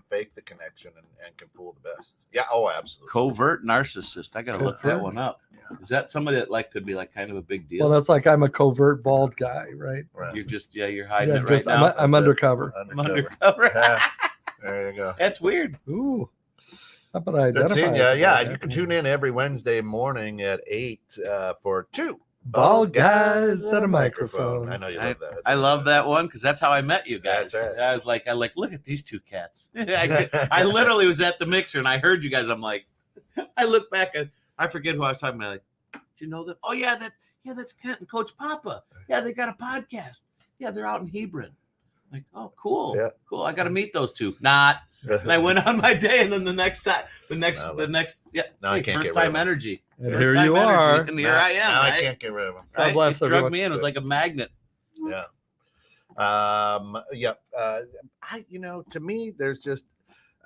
fake the connection and can fool the best. Yeah, oh, absolutely. Covert narcissist. I gotta look that Covert? one up. Yeah. Is that somebody that like could be like kind of a big deal? Well, that's like I'm a covert bald guy, right? Right. You're just you're hiding Yeah, it right just now. I'm That's it. undercover. I'm undercover. Yeah, there you go. That's weird. Ooh, how about I Good identify? seeing you. as a Yeah, bald you guy? can tune in every Wednesday morning at 8 for 2 Bald guys at a microphone. I know you love that. I love that one because that's how I met you guys. That's right. I like, look at these two cats. I literally was at the mixer and I heard you guys. I'm like, I look back and I forget who I was talking about. Like, do you know that? Oh yeah, that's Kent and Coach Papa. Yeah, they got a podcast. Yeah, they're out in Hebron. Like, oh, cool, Yeah. cool. I got to meet those two. Not. And I went on my day, and then the next, yeah, No, I can't get first rid time of 'em. energy. And First here time you energy, are. and here I am. Now right? I can't get rid of them. Right? bless It drug everyone. me in. It was like a magnet. Yeah. Yep. To me, there's just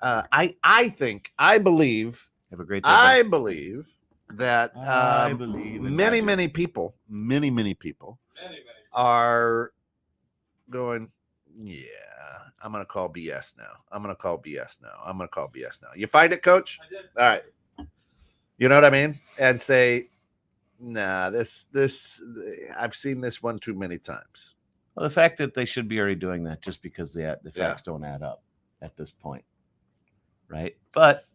I believe Have a great day. I believe that I believe in many magic. people are going, yeah, I'm gonna call BS now. I'm gonna call BS now. You find it, Coach? I did. All right. You know what I mean? And say, nah, this I've seen this one too many times. Well, the fact that they should be already doing that just because the facts don't add up at this point, right? But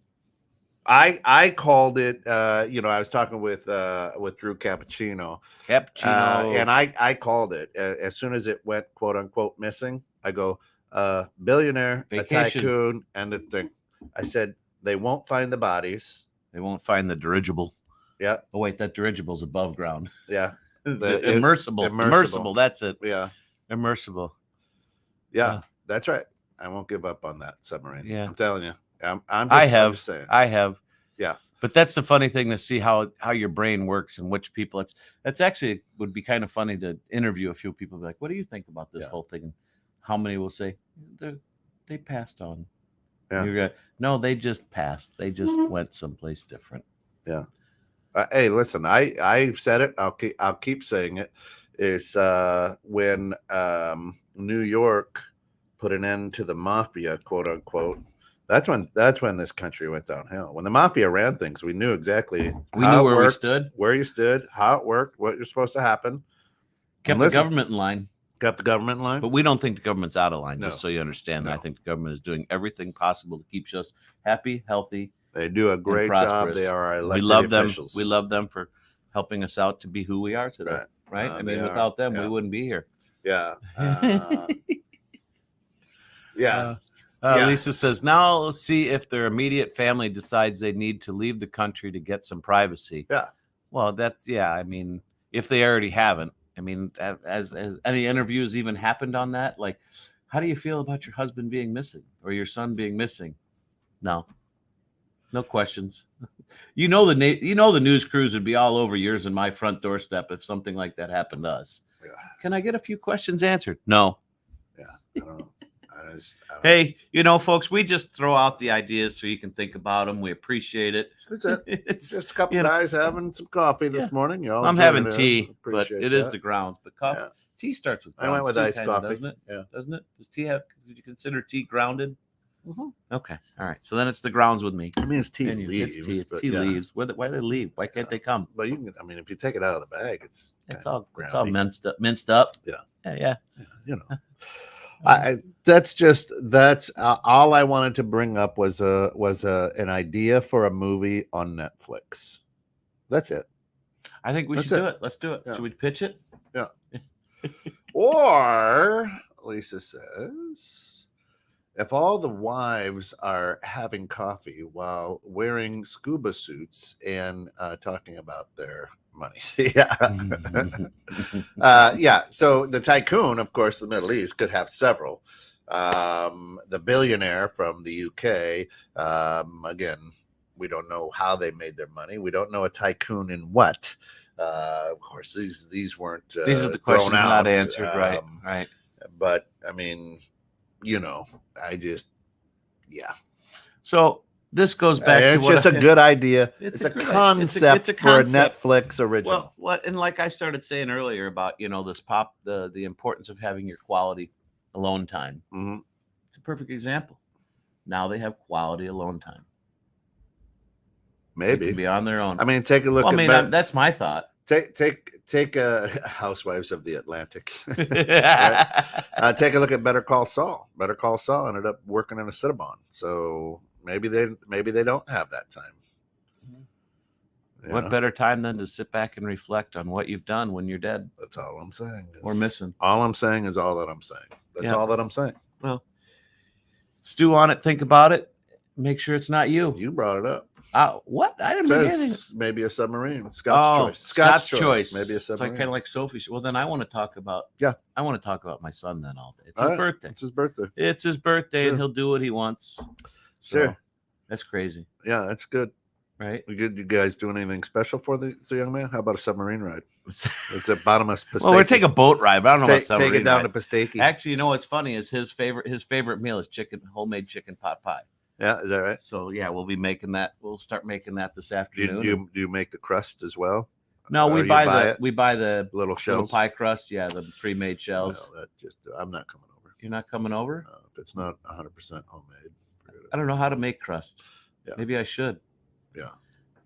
I called it. I was talking with Drew Cappuccino, and I called it as soon as it went quote unquote missing. I go, billionaire, Vacation. a tycoon, and the thing. I said they won't find the bodies. they won't find the dirigible. Yeah, Oh wait, that dirigible's above ground. yeah, The immersible. That's it. yeah, Immersible. yeah. That's right. I won't give up on that submarine. Yeah. I'm telling you. I'm just saying. I have. Yeah. But that's the funny thing to see how your brain works and which people that's actually would be kind of funny to interview a few people. Be like, what do you think about this Yeah. whole thing? And how many will say they passed on? Yeah. You're gonna, no, they just passed. They just went someplace different. Yeah. Hey, listen, I've said it. I'll keep saying it. Is when New York put an end to the mafia, quote unquote. That's when this country went downhill. When the mafia ran things, we knew exactly We how knew it where we worked, stood. where you stood, how it worked, what you're supposed to happen. Kept And the listen, government in line. kept the government in line. But we don't think the government's out of line, No. just so you understand that. I No. think the government is doing everything possible to keep us happy, healthy. They do a great job. prosperous. They are our We elected love them. officials. We love them for helping us out to be who we are today. Right? I they mean, are. without them, Yeah. we wouldn't be here. Yeah. Yeah. Yeah. Lisa says, now let's see if their immediate family decides they need to leave the country to get some privacy. Yeah. Well, I mean, if they already haven't, I mean, as any interviews even happened on that? Like, how do you feel about your husband being missing or your son being missing? No questions. The news crews would be all over yours and my front doorstep if something like that happened to us. Yeah. Can I get a few questions answered? No. Yeah. I don't know. I don't Hey, folks, we just throw out the ideas so you can think about them. We appreciate it. That's it. It's Just a couple you know, guys having some coffee this Yeah. morning. You all I'm enjoyed having it. tea, but Appreciate it is that. the grounds. But coffee, Yeah. tea starts with I grounds. went with too, iced kinda, coffee. doesn't it? Yeah. Doesn't it? Does tea have? Did you consider tea grounded? Mhm. Okay, all right. So then it's the grounds with me. I mean, it's tea And leaves. It's tea, but tea yeah. leaves. Why do they leave? Why can't they come? But you can. I mean, if you take it out of the bag, it's It's kinda all groundy. minced up. Yeah. Yeah. You know. That's all I wanted to bring up was an idea for a movie on Netflix. That's it. I think we That's should do it. it. Let's do it. Yeah. Should we pitch it? Or Lisa says, if all the wives are having coffee while wearing scuba suits and talking about their money, yeah, yeah. So the tycoon, of course, the Middle East could have several. The billionaire from the UK, again, we don't know how they made their money. We don't know a tycoon in what. Of course, these weren't. These are the thrown questions out, not answered. Right. um, Right. But I mean, I just, yeah. So this goes back to It's what just a good idea. It's a great- concept it's a for a concept. Netflix original. Well, what and like I started saying earlier about the importance of having your quality alone time. Mhm. It's a perfect example. Now they have quality alone time. They Maybe. can be on their own. I mean, take a look Well, I at mean, that's my thought. take Housewives of the Atlantic. Right? Take a look at Better Call Saul. Better Call Saul ended up working in a Cinnabon, so maybe they don't have that time. You What know? better time than to sit back and reflect on what you've done when you're dead That's all I'm saying. or missing? All I'm saying is all that I'm saying. That's Yeah. all that I'm saying. Well, stew on it, think about it, make sure it's not you. You brought it up. What? I It didn't bring anything. says maybe a submarine. Scott's choice. Scott's choice. Maybe a It's like submarine. kind of like Sophie's. Well, then I want to talk about. Yeah. I want to talk about my son then all day. It's All his right. birthday. It's his birthday. It's his birthday, Sure. and he'll do what he wants. So, Sure. That's crazy, Yeah, that's good. right? You guys doing anything special for the young man? How about a submarine ride? It's at bottomless. Well, we're taking a boat ride, but I don't know about submarine Take it down ride. to Pastaki. Actually, you know what's funny is his favorite meal is homemade chicken pot pie. Yeah, is that right? So yeah, we'll be making that. We'll start making that this Do afternoon. you you make the crust as well? No, Or we you buy it? the Little little shells. pie crust. Yeah, the pre-made shells. No, I'm not coming over. You're not coming over? If it's not 100% homemade, forget it. I don't know how to make crust. Yeah. Maybe I should. Yeah.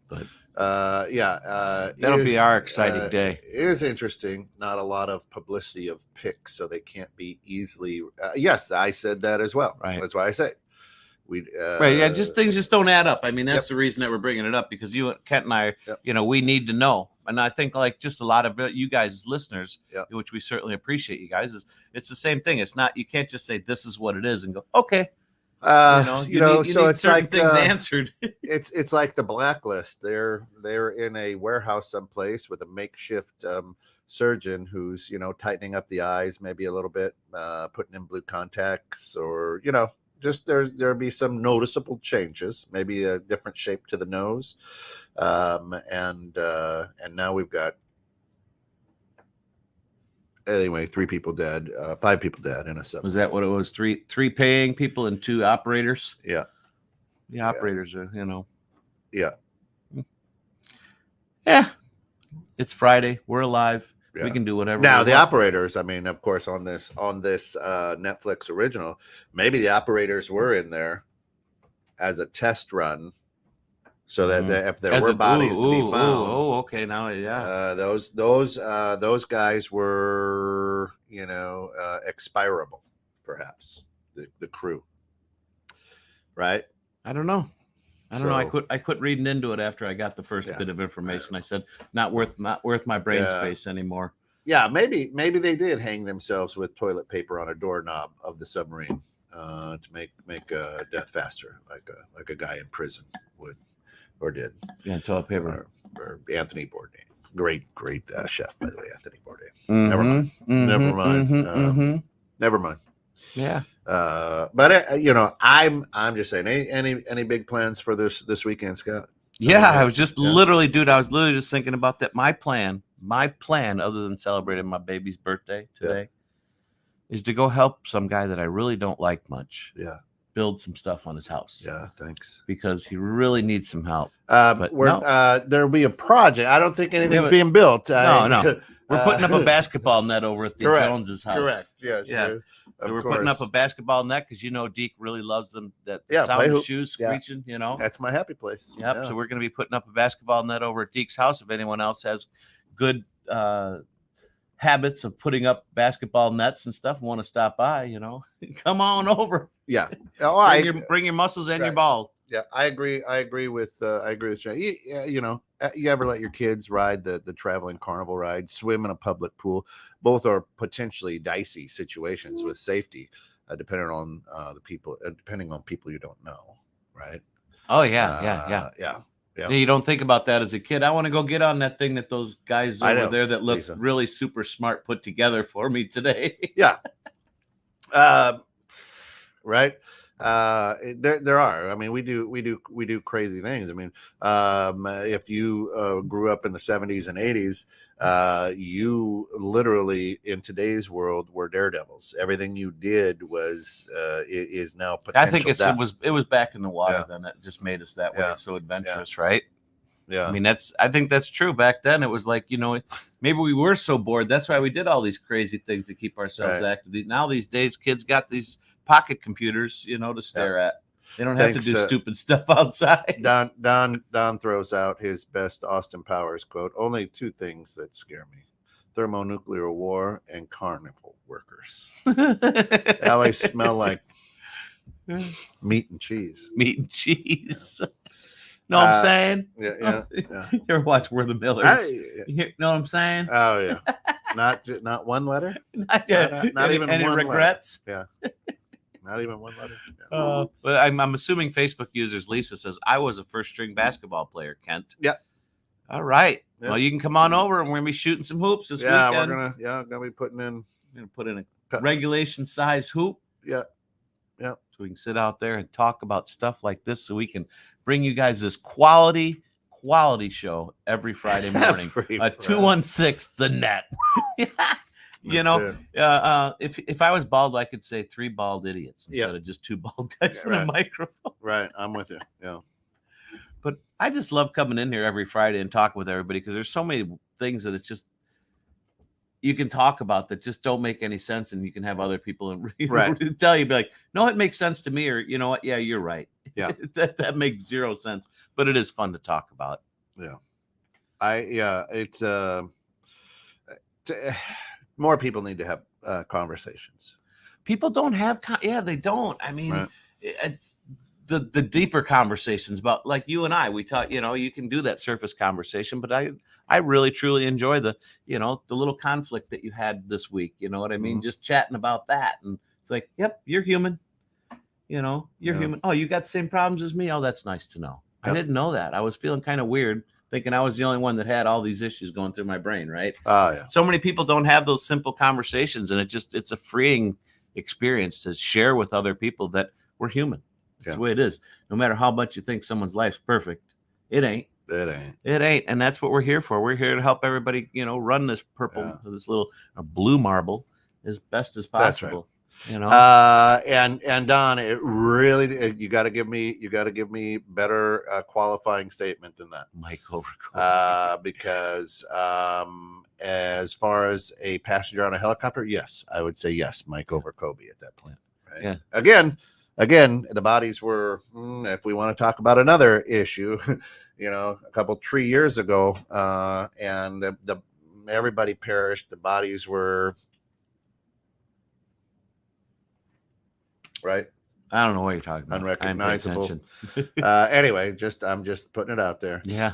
But that'll be our exciting day. It is interesting. Not a lot of publicity of picks, so they can't be easily. Yes, I said that as well. Right. That's why I say we. Right. Yeah. Things just don't add up. I mean, that's Yep. the reason that we're bringing it up because Kent and I, Yep. we need to know. And I think like just a lot of you guys as listeners, Yep. which we certainly appreciate you guys, it's the same thing. It's not, you can't just say this is what it is and go, okay. So need it's certain like things answered. it's like the blacklist. They're in a warehouse someplace with a makeshift surgeon who's tightening up the eyes maybe a little bit, putting in blue contacts, or just there'll be some noticeable changes, maybe a different shape to the nose, and now we've got anyway 3 people dead, 5 people dead in a sub. Was that what it was? Three paying people and 2 operators? Yeah. The operators are, Yeah. Yeah. It's Friday. We're alive. Yeah. We can do whatever. Now we the want. operators, I mean, of course, on this Netflix original, maybe the operators were in there as a test run, so that if there were bodies to be found, okay, now yeah, those guys were expirable, perhaps the crew, right? I don't know. I quit reading into it after I got the first bit of information. I said not worth my brain space anymore. Yeah, maybe they did hang themselves with toilet paper on a doorknob of the submarine to make death faster, like a guy in prison would or did. Yeah, toilet paper. Or Anthony Bourdain, great chef, by the way, Anthony Bourdain. Never mind. Never mind. Yeah. But I'm just saying, any big plans for this weekend, Scott? Yeah, I was just literally just thinking about that. My plan, other than celebrating my baby's birthday today, is to go help some guy that I really don't like much. Yeah. Build some stuff on his house. Yeah, thanks. Because he really needs some help. There'll be a project. I don't think anything's being built. No. We're putting up a basketball net over at the Joneses' house. Correct. Yes. Yeah. So we're putting up a basketball net because Deke really loves them. That Yeah, sound of shoes screeching. That's my happy place. Yep. Yeah. So we're going to be putting up a basketball net over at Deke's house. If anyone else has good habits of putting up basketball nets and stuff, want to stop by, come on over. Yeah. Bring your muscles and your ball. Yeah, I agree. I agree with you. You ever let your kids ride the traveling carnival ride, swim in a public pool? Both are potentially dicey situations with safety, depending on people you don't know, right? Oh yeah. You don't think about that as a kid. I want to go get on that thing that those guys over there that look really super smart put together for me today. Yeah. Right. There are. I mean, we do crazy things. I mean, if you grew up in the 70s and 80s, you literally in today's world were daredevils. Everything you did was is now potential I think death. it was back in the water Yeah. then that just made us that way, Yeah. so adventurous, right? Yeah. I mean, I think that's true. Back then, it was like, maybe we were so bored. That's why we did all these crazy things to keep ourselves Right. active. Now these days, kids got these pocket computers, to stare at. They don't have to do stupid stuff outside. Don throws out his best Austin Powers quote: "Only two things that scare me: thermonuclear war and carnival workers. They always smell like meat and cheese." Meat and cheese. Know what I'm saying? Yeah. You ever watch We're the Millers? You know what I'm saying? Oh yeah. Not one letter. Not even any one regrets. Letter. Yeah. Not even one letter. Yeah. But I'm assuming Facebook users Lisa says I was a first string basketball player. Kent. Yeah. All right. Yeah. Well, you can come on over and we're gonna be shooting some hoops this weekend. We're gonna be putting in. We're gonna put in a regulation size hoop. Yeah. So we can sit out there and talk about stuff like this, so we can bring you guys this quality show every Friday morning. 216 the net. If I was bald, I could say 3 bald idiots instead of just 2 bald guys in a microphone. Right, I'm with you. Yeah. But I just love coming in here every Friday and talking with everybody, because there's so many things that it's just you can talk about that just don't make any sense, and you can have other people tell you, be like, no, it makes sense to me, or you know what, yeah, you're right. Yeah. that makes zero sense, but it is fun to talk about. Yeah. It's more people need to have conversations. People don't have they don't. I mean, it's the deeper conversations about, like you and I, we talk, you can do that surface conversation, but I really truly enjoy the little conflict that you had this week. You know what I mean? Mm-hmm. Just chatting about that. And it's like, yep, you're human. You're human. Oh, you got the same problems as me. Oh, that's nice to know. Yep. I didn't know that. I was feeling kind of weird, thinking I was the only one that had all these issues going through my brain. Right. Oh yeah. So many people don't have those simple conversations, and it's a freeing experience to share with other people that we're human. That's the way it is. No matter how much you think someone's life's perfect, it ain't. It ain't. And that's what we're here for. We're here to help everybody, run this this little blue marble as best as possible. That's right. And Don, it really, you got to give me better qualifying statement than that. Mike Overcoat. Because as far as a passenger on a helicopter, yes, I would say yes, Mike Overcoat at that point. Right? Yeah. Again, the bodies were, if we want to talk about another issue, a couple 3 years ago, and everybody perished. The bodies were right. I don't know what you're talking about. Unrecognizable. Anyway, I'm just putting it out there. Yeah.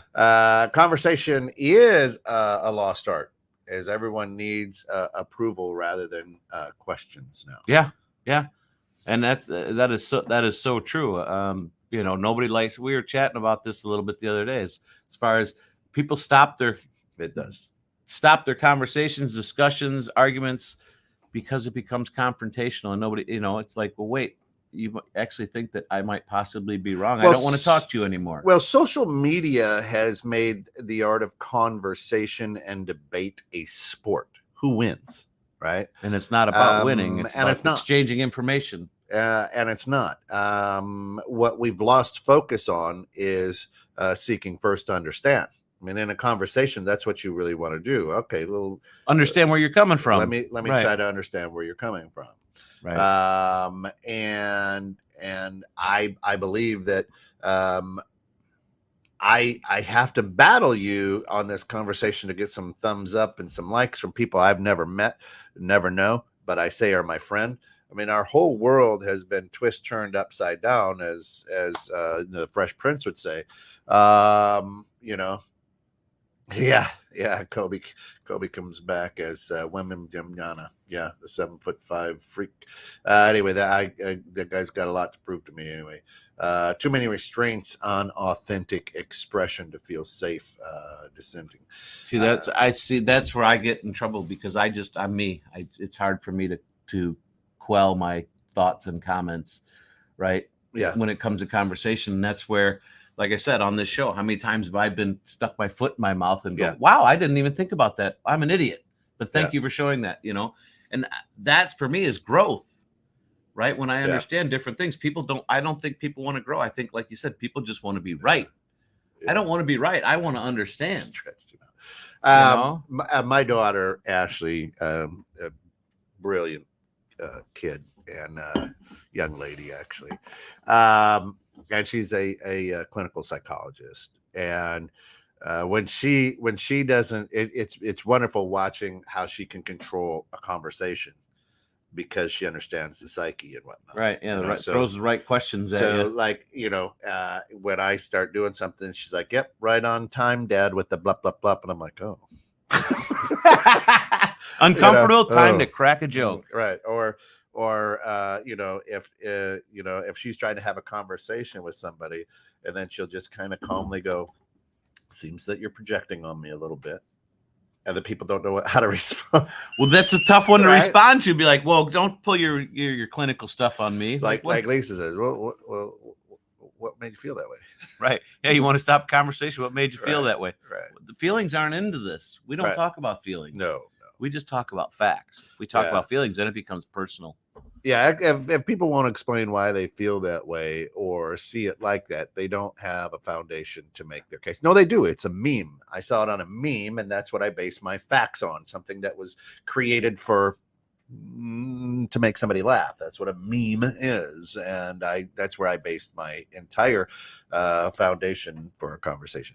Conversation is a lost art, as everyone needs approval rather than questions now. Yeah. And that is so true. Nobody likes. We were chatting about this a little bit the other day, as far as people stop their conversations, discussions, arguments, because it becomes confrontational, and nobody, it's like, well, wait, you actually think that I might possibly be wrong. I don't want to talk to you anymore. Well, social media has made the art of conversation and debate a sport. Who wins? Right. And it's not about winning. It's about exchanging information. And it's not. What we've lost focus on is seeking first to understand. I mean, in a conversation, that's what you really want to do. Okay, understand where you're coming from. Let me try to understand where you're coming from. Right. And I believe that I have to battle you on this conversation to get some thumbs up and some likes from people I've never met, never know, but I say are my friend. I mean, our whole world has been turned upside down, as the Fresh Prince would say. Yeah. Kobe comes back as Women Jimjana. Yeah, the 7'5" freak. Anyway, that guy's got a lot to prove to me. Anyway, too many restraints on authentic expression to feel safe dissenting. See, that's where I get in trouble, because I'm me. It's hard for me to quell my thoughts and comments right? Yeah. When it comes to conversation, and that's where, like I said on this show, how many times have I been stuck my foot in my mouth and go, Yeah. wow, I didn't even think about that. I'm an idiot. But thank Yeah. you for showing that, you know? And that's for me is growth, right? When I understand different things, I don't think people want to grow. I think, like you said, people just want to be right. Yeah. I don't want to be right. I want to understand. My daughter, Ashley, a brilliant kid and young lady, actually. And she's a clinical psychologist. And when she doesn't, it's wonderful watching how she can control a conversation because she understands the psyche and whatnot. Right. Yeah. You know, Throws the right questions at So, you. like, when I start doing something, she's like, "Yep, right on time, Dad," with the blah blah blah, and I'm like, "Oh." Uncomfortable time to crack a joke. Right. Or if she's trying to have a conversation with somebody, and then she'll just kind of calmly go, "Seems that you're projecting on me a little bit," and the people don't know how to respond. Well, that's a tough one to Right. respond to. Be like, well, don't pull your clinical stuff on me. Like Lisa says, what made you feel that way? Right. Yeah, you want to stop a conversation. What made you feel that way? Right. The feelings aren't into this. We don't Right. talk about feelings. No. We just talk about facts. If we talk about feelings, then it becomes personal. Yeah, if people won't explain why they feel that way or see it like that, they don't have a foundation to make their case. No, they do. It's a meme. I saw it on a meme, and that's what I base my facts on. Something that was created to make somebody laugh. That's what a meme is, and that's where I based my entire foundation for a conversation.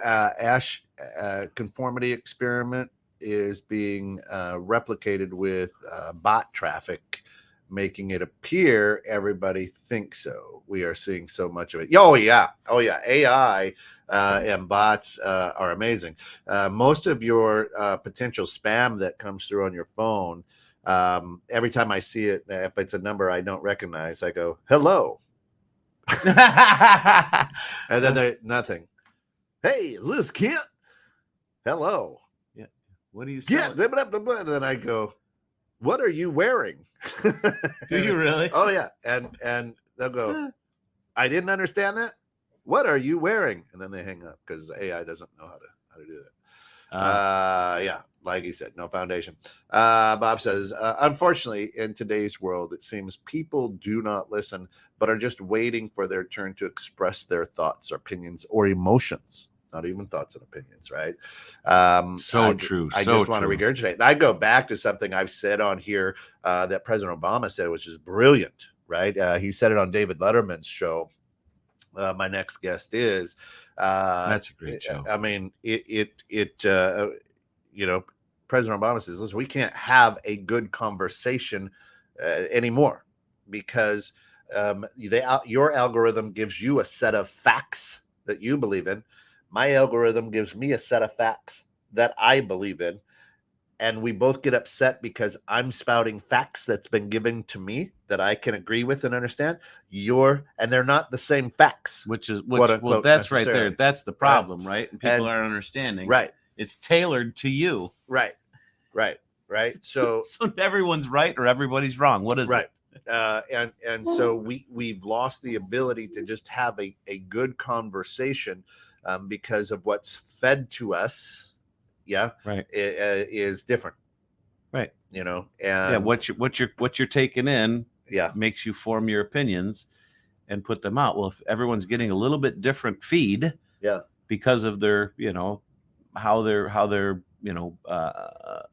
Ash, conformity experiment is being replicated with bot traffic, making it appear everybody thinks so. We are seeing so much of it. Oh yeah. AI and bots are amazing. Most of your potential spam that comes through on your phone, every time I see it, if it's a number I don't recognize, I go, "Hello," and then there's nothing. "Hey, is this Kent? Hello." What do you say? Yeah, and then I go, "What are you wearing?" Do you really? Oh yeah, and they'll go, "I didn't understand that. What are you wearing?" And then they hang up because AI doesn't know how to do that. Yeah, like he said, no foundation. Bob says, unfortunately, in today's world, it seems people do not listen, but are just waiting for their turn to express their thoughts, opinions, or emotions. Not even thoughts and opinions, right? True. I just want to regurgitate. And I go back to something I've said on here that President Obama said, which is brilliant, right? He said it on David Letterman's show. My next guest is. That's a great show. I mean, President Obama says, "Listen, we can't have a good conversation anymore because your algorithm gives you a set of facts that you believe in. My algorithm gives me a set of facts that I believe in. And we both get upset because I'm spouting facts that's been given to me that I can agree with and understand. And they're not the same facts." Well, that's right there. That's the problem, right? And people aren't understanding. Right. It's tailored to you. Right. So everyone's right or everybody's wrong. What is it? And so we've lost the ability to just have a good conversation because of what's fed to us. Yeah. Right. Is different. Right. And what you're taking in makes you form your opinions and put them out. Well, if everyone's getting a little bit different feed because of their, how their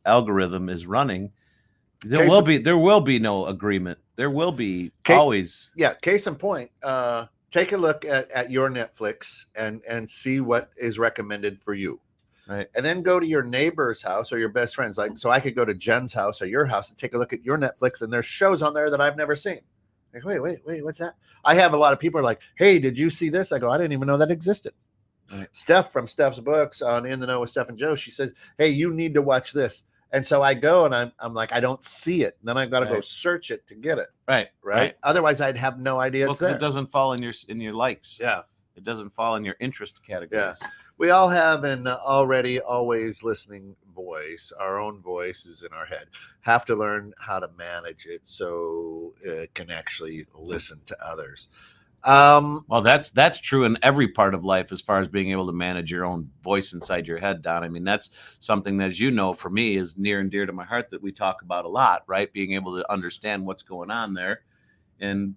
algorithm is running, there will be no agreement. There will be always. Yeah. Case in point, take a look at your Netflix and see what is recommended for you. Right. And then go to your neighbor's house or your best friend's. So I could go to Jen's house or your house and take a look at your Netflix, and there's shows on there that I've never seen. Like, wait, what's that? I have a lot of people are like, "Hey, did you see this?" I go, "I didn't even know that existed." Right. Steph from Steph's Books on In the Know with Steph and Joe, she says, "Hey, you need to watch this." And so I go and I'm like, I don't see it. And then I've got to go search it to get it. Right. Otherwise, I'd have no idea it's there. It doesn't fall in your likes. Yeah. It doesn't fall in your interest categories. Yeah. We all have an already always listening voice, our own voice is in our head. Have to learn how to manage it so it can actually listen to others. Well, that's true in every part of life as far as being able to manage your own voice inside your head, Don. I mean, that's something that, as you know, for me is near and dear to my heart that we talk about a lot, right? Being able to understand what's going on there and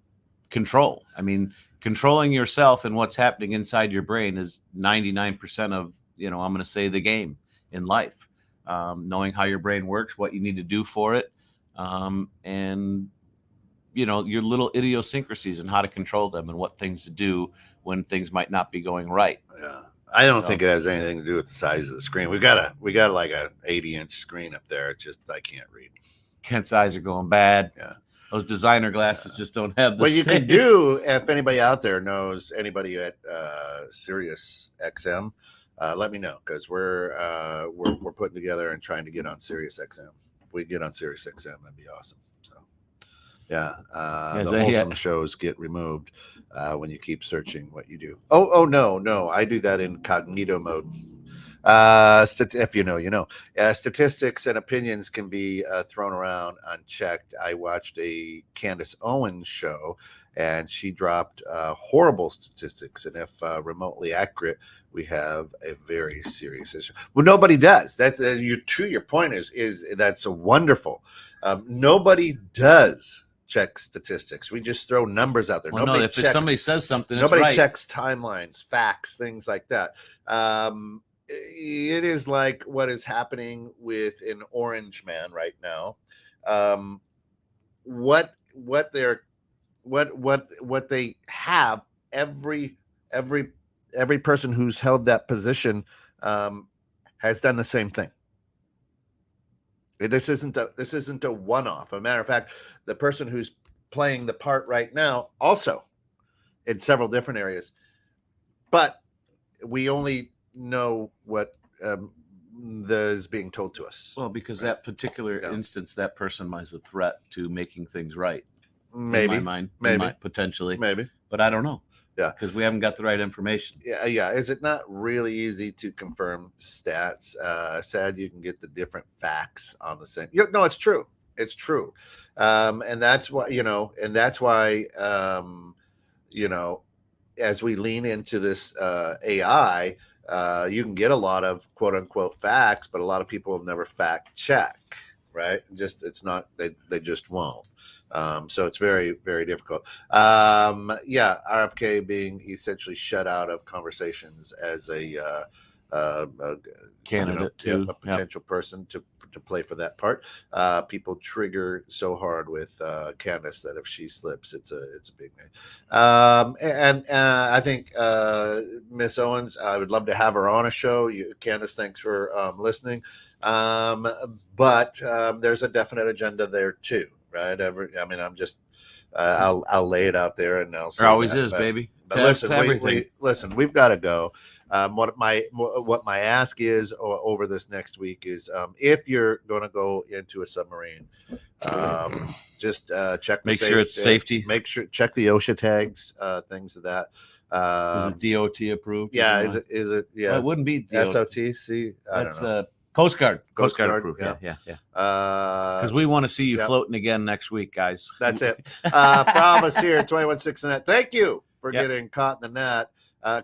control. I mean, controlling yourself and what's happening inside your brain is 99% of, I'm going to say, the game in life. Knowing how your brain works, what you need to do for it, and your little idiosyncrasies and how to control them and what things to do when things might not be going right. Yeah. I don't think it has anything to do with the size of the screen. We got like a 80-inch screen up there. It's just, I can't read. Kent's eyes are going bad. Yeah. Those designer glasses just don't have the What you can do, if anybody out there knows anybody at Sirius XM, let me know, because we're putting together and trying to get on Sirius XM. If we get on Sirius XM, that'd be awesome. So, yeah, the wholesome shows get removed when you keep searching what you do. Oh no, I do that in incognito mode. If you know, statistics and opinions can be thrown around unchecked. I watched a Candace Owens show, and she dropped horrible statistics, and if remotely accurate, we have a very serious issue. Well, nobody does. That's to your point is that's wonderful. Nobody does check statistics. We just throw numbers out there. Well, nobody if somebody says something, nobody right. checks timelines, facts, things like that. It is like what is happening with an Orange Man right now. What they have, every person who's held that position has done the same thing. This isn't a one-off. As a matter of fact, the person who's playing the part right now also in several different areas, but we only know what is being told to us. Well, because that particular instance, that person was a threat to making things right. Maybe, in my mind, potentially, but I don't know. Yeah, because we haven't got the right information. Yeah. Is it not really easy to confirm stats? Sad you can get the different facts on the same. No, it's true. It's true, and that's why as we lean into this AI, you can get a lot of quote unquote facts, but a lot of people have never fact check. Right? It's not. They just won't. So it's very, very difficult. RFK being essentially shut out of conversations as a candidate, a potential person to play for that part. People trigger so hard with Candace that if she slips, it's a big name. And I think Miss Owens, I would love to have her on a show. Candace, thanks for listening. But there's a definite agenda there too. Right. I'm just, I'll lay it out there, and I'll say there always is, baby. But listen, we've got to go. What my ask is over this next week is, if you're going to go into a submarine, just check. Make sure it's safety. Make sure check the OSHA tags, things of that. Is it DOT approved? Yeah. Is it? Yeah. Well, it wouldn't be DOT. SOTC. That's Coast Guard. Coast Guard approved. Yeah. Because we want to see you floating again next week, guys. That's it. For all of us here at 21.6 Net, thank you for getting caught in the net.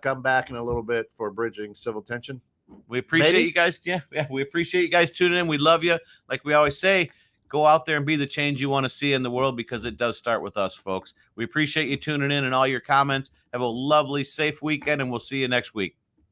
Come back in a little bit for Bridging Civil Tension. We appreciate you guys. Yeah, we appreciate you guys tuning in. We love you. Like we always say, go out there and be the change you want to see in the world, because it does start with us, folks. We appreciate you tuning in and all your comments. Have a lovely, safe weekend, and we'll see you next week.